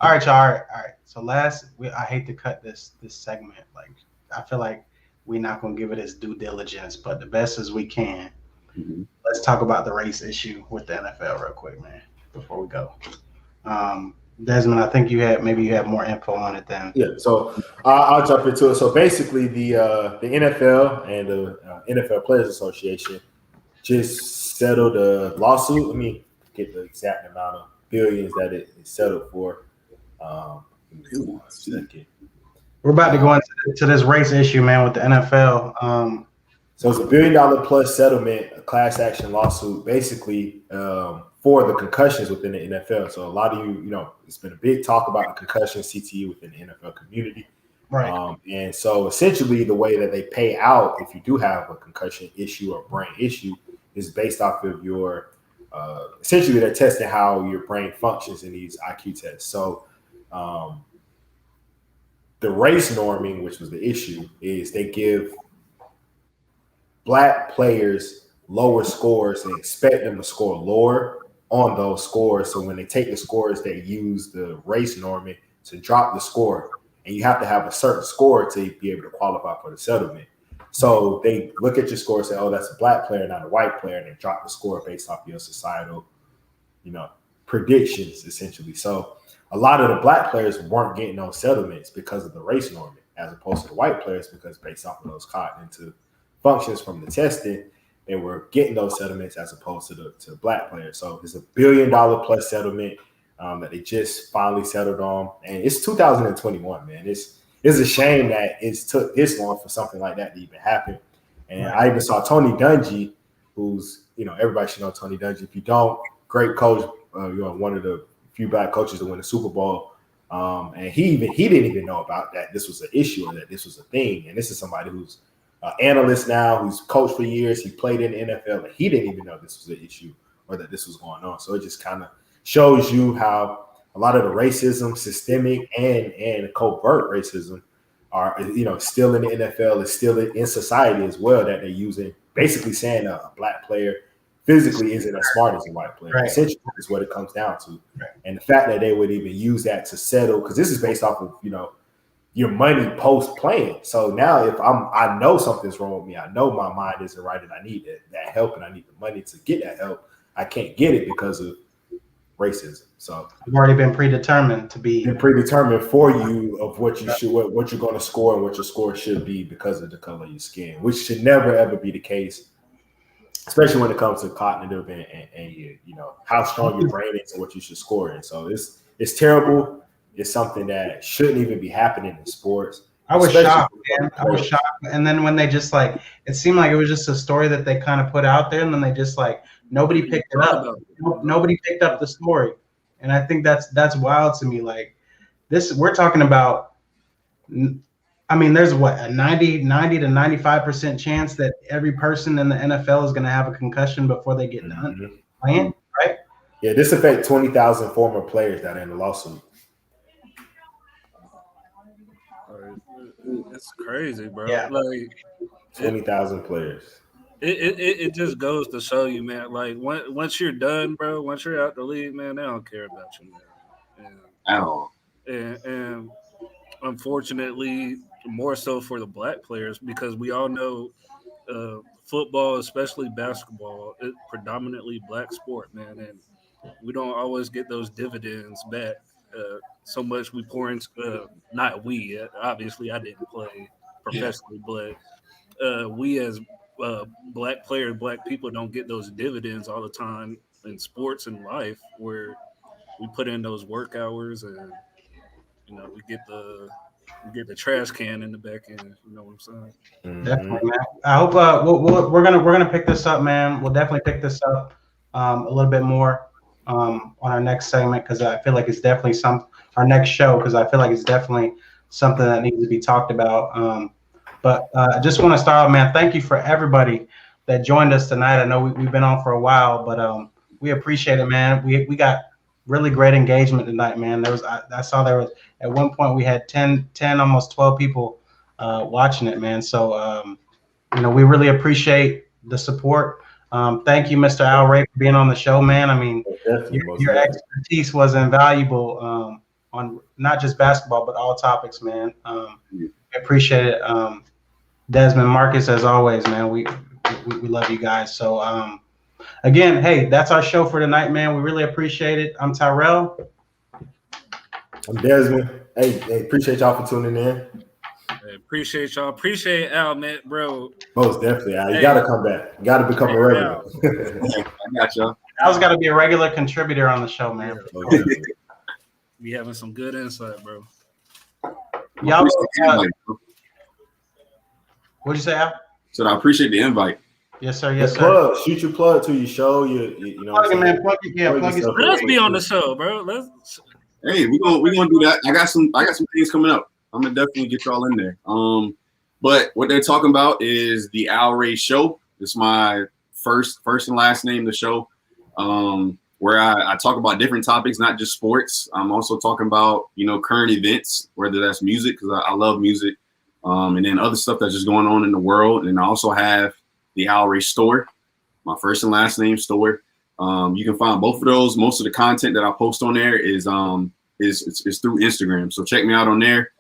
All right, y'all. All right. So I hate to cut this segment. Like, I feel like we're not gonna give it its due diligence, but the best as we can. Let's talk about the race issue with the NFL real quick, man, before we go. Desmond, I think you had more info on it than. Yeah, so I'll jump into it. So basically, the NFL and the NFL Players Association just settled a lawsuit. Let me get the exact amount of billions that it settled for. We're about to go into this race issue, man, with the NFL. So it's $1 billion plus settlement, a class action lawsuit, basically for the concussions within the NFL. So a lot of it's been a big talk about the concussion CTE within the NFL community. Right. And so essentially the way that they pay out if you do have a concussion issue or brain issue is based off of your essentially they're testing how your brain functions in these IQ tests. So the race norming, which was the issue, is they give Black players lower scores and expect them to score lower on those scores. So when they take the scores, they use the race norming to drop the score. And you have to have a certain score to be able to qualify for the settlement. So they look at your score and say, oh, that's a Black player, not a white player. And they drop the score based off your societal, predictions, essentially. So a lot of the Black players weren't getting those settlements because of the race norming, as opposed to the white players, because based off of those cognitive functions from the testing, they were getting those settlements as opposed to the Black players. So it's $1 billion plus settlement that they just finally settled on, and it's 2021, man. It's a shame that it's took this long for something like that to even happen. And I even saw Tony Dungy, who's everybody should know Tony Dungy. If you don't, great coach, one of the few Black coaches to win the Super Bowl. And he didn't even know about that this was an issue or that this was a thing. And this is somebody who's analyst now, who's coached for years. He played in the NFL, and he didn't even know this was an issue or that this was going on. So it just kind of shows you how a lot of the racism, systemic and covert racism, are still in the NFL, is still in society as well. That they're using, basically saying a Black player physically isn't as smart as a white player. Right. Essentially, is what it comes down to. Right. And the fact that they would even use that to settle, because this is based off of your money post playing. So now if I know something's wrong with me, I know my mind isn't right and I need that help and I need the money to get that help. I can't get it because of racism. So you've already been predetermined to be for you of what you should, what you're going to score and what your score should be because of the color of your skin, which should never ever be the case, especially when it comes to cognitive and how strong your brain is and what you should score in. So it's terrible. It's something that shouldn't even be happening in sports. I was shocked, man. I was shocked. And then when they just it seemed like it was just a story that they kind of put out there, and then they just nobody picked it up. Nobody picked up the story. And I think that's wild to me. Like this, we're talking about, I mean, there's a 90 to 95% chance that every person in the NFL is going to have a concussion before they get done playing, right? Yeah, this affects 20,000 former players that are in the lawsuit. It's crazy, bro. Yeah. 20,000 players. It just goes to show you, man. Like once you're done, bro. Once you're out the league, man, they don't care about you, man. At all. And unfortunately, more so for the Black players, because we all know football, especially basketball, is predominantly black sport, man, and we don't always get those dividends back. So much we pour into, not we, obviously I didn't play professionally, but we as black players, black people don't get those dividends all the time in sports and life where we put in those work hours and we get the trash can in the back end. You know what I'm saying? Definitely, man. I hope we're gonna pick this up, man. We'll definitely pick this up a little bit more on our next segment because I feel like it's definitely our next show because I feel like it's definitely something that needs to be talked about. But I just want to start out, man. Thank you for everybody that joined us tonight. I know we've been on for a while, but we appreciate it, man. We got really great engagement tonight, man. I saw there was at one point we had 10 almost 12 people watching it, man. So we really appreciate the support. Thank you, Mr. Al Ray, for being on the show, man. I mean, your expertise was invaluable on not just basketball but all topics, man. We appreciate it. Desmond, Marcus, as always, man. We love you guys. So again, hey, that's our show for tonight, man. We really appreciate it. I'm Tyrell. I'm Desmond. Hey, appreciate y'all for tuning in. Hey, appreciate y'all. Appreciate Al, man, bro. Most definitely, Al. You gotta come back. You gotta become a regular. I got y'all. Al's got to be a regular contributor on the show, man. We having some good insight, bro. Y'all, what'd you say, Al? So I appreciate the invite. Yes, sir. Yes, sir. Plug. Shoot your plug to your show. You know. Plug it, man. Plug it. Yeah, plug it. Let's be on the show, bro. Hey, we're gonna do that. I got some things coming up. I'm gonna definitely get y'all in there. But what they're talking about is the Al Ray Show. It's my first and last name, the show, where I talk about different topics, not just sports. I'm also talking about current events, whether that's music because I love music, and then other stuff that's just going on in the world. And I also have the Al Ray Store, my first and last name store. You can find both of those. Most of the content that I post on there is through Instagram. So check me out on there.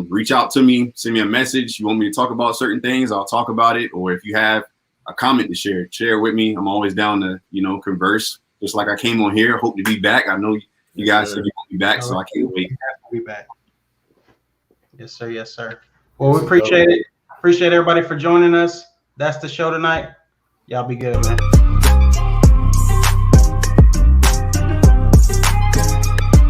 Reach out to me, send me a message. You want me to talk about certain things, I'll talk about it. Or if you have a comment to share with me. I'm always down to, converse. Just like I came on here. Hope to be back. I know you guys said you want to be back, so I can't wait. Be back. Yes, sir. Yes, sir. Well, we appreciate it. Appreciate everybody for joining us. That's the show tonight. Y'all be good, man.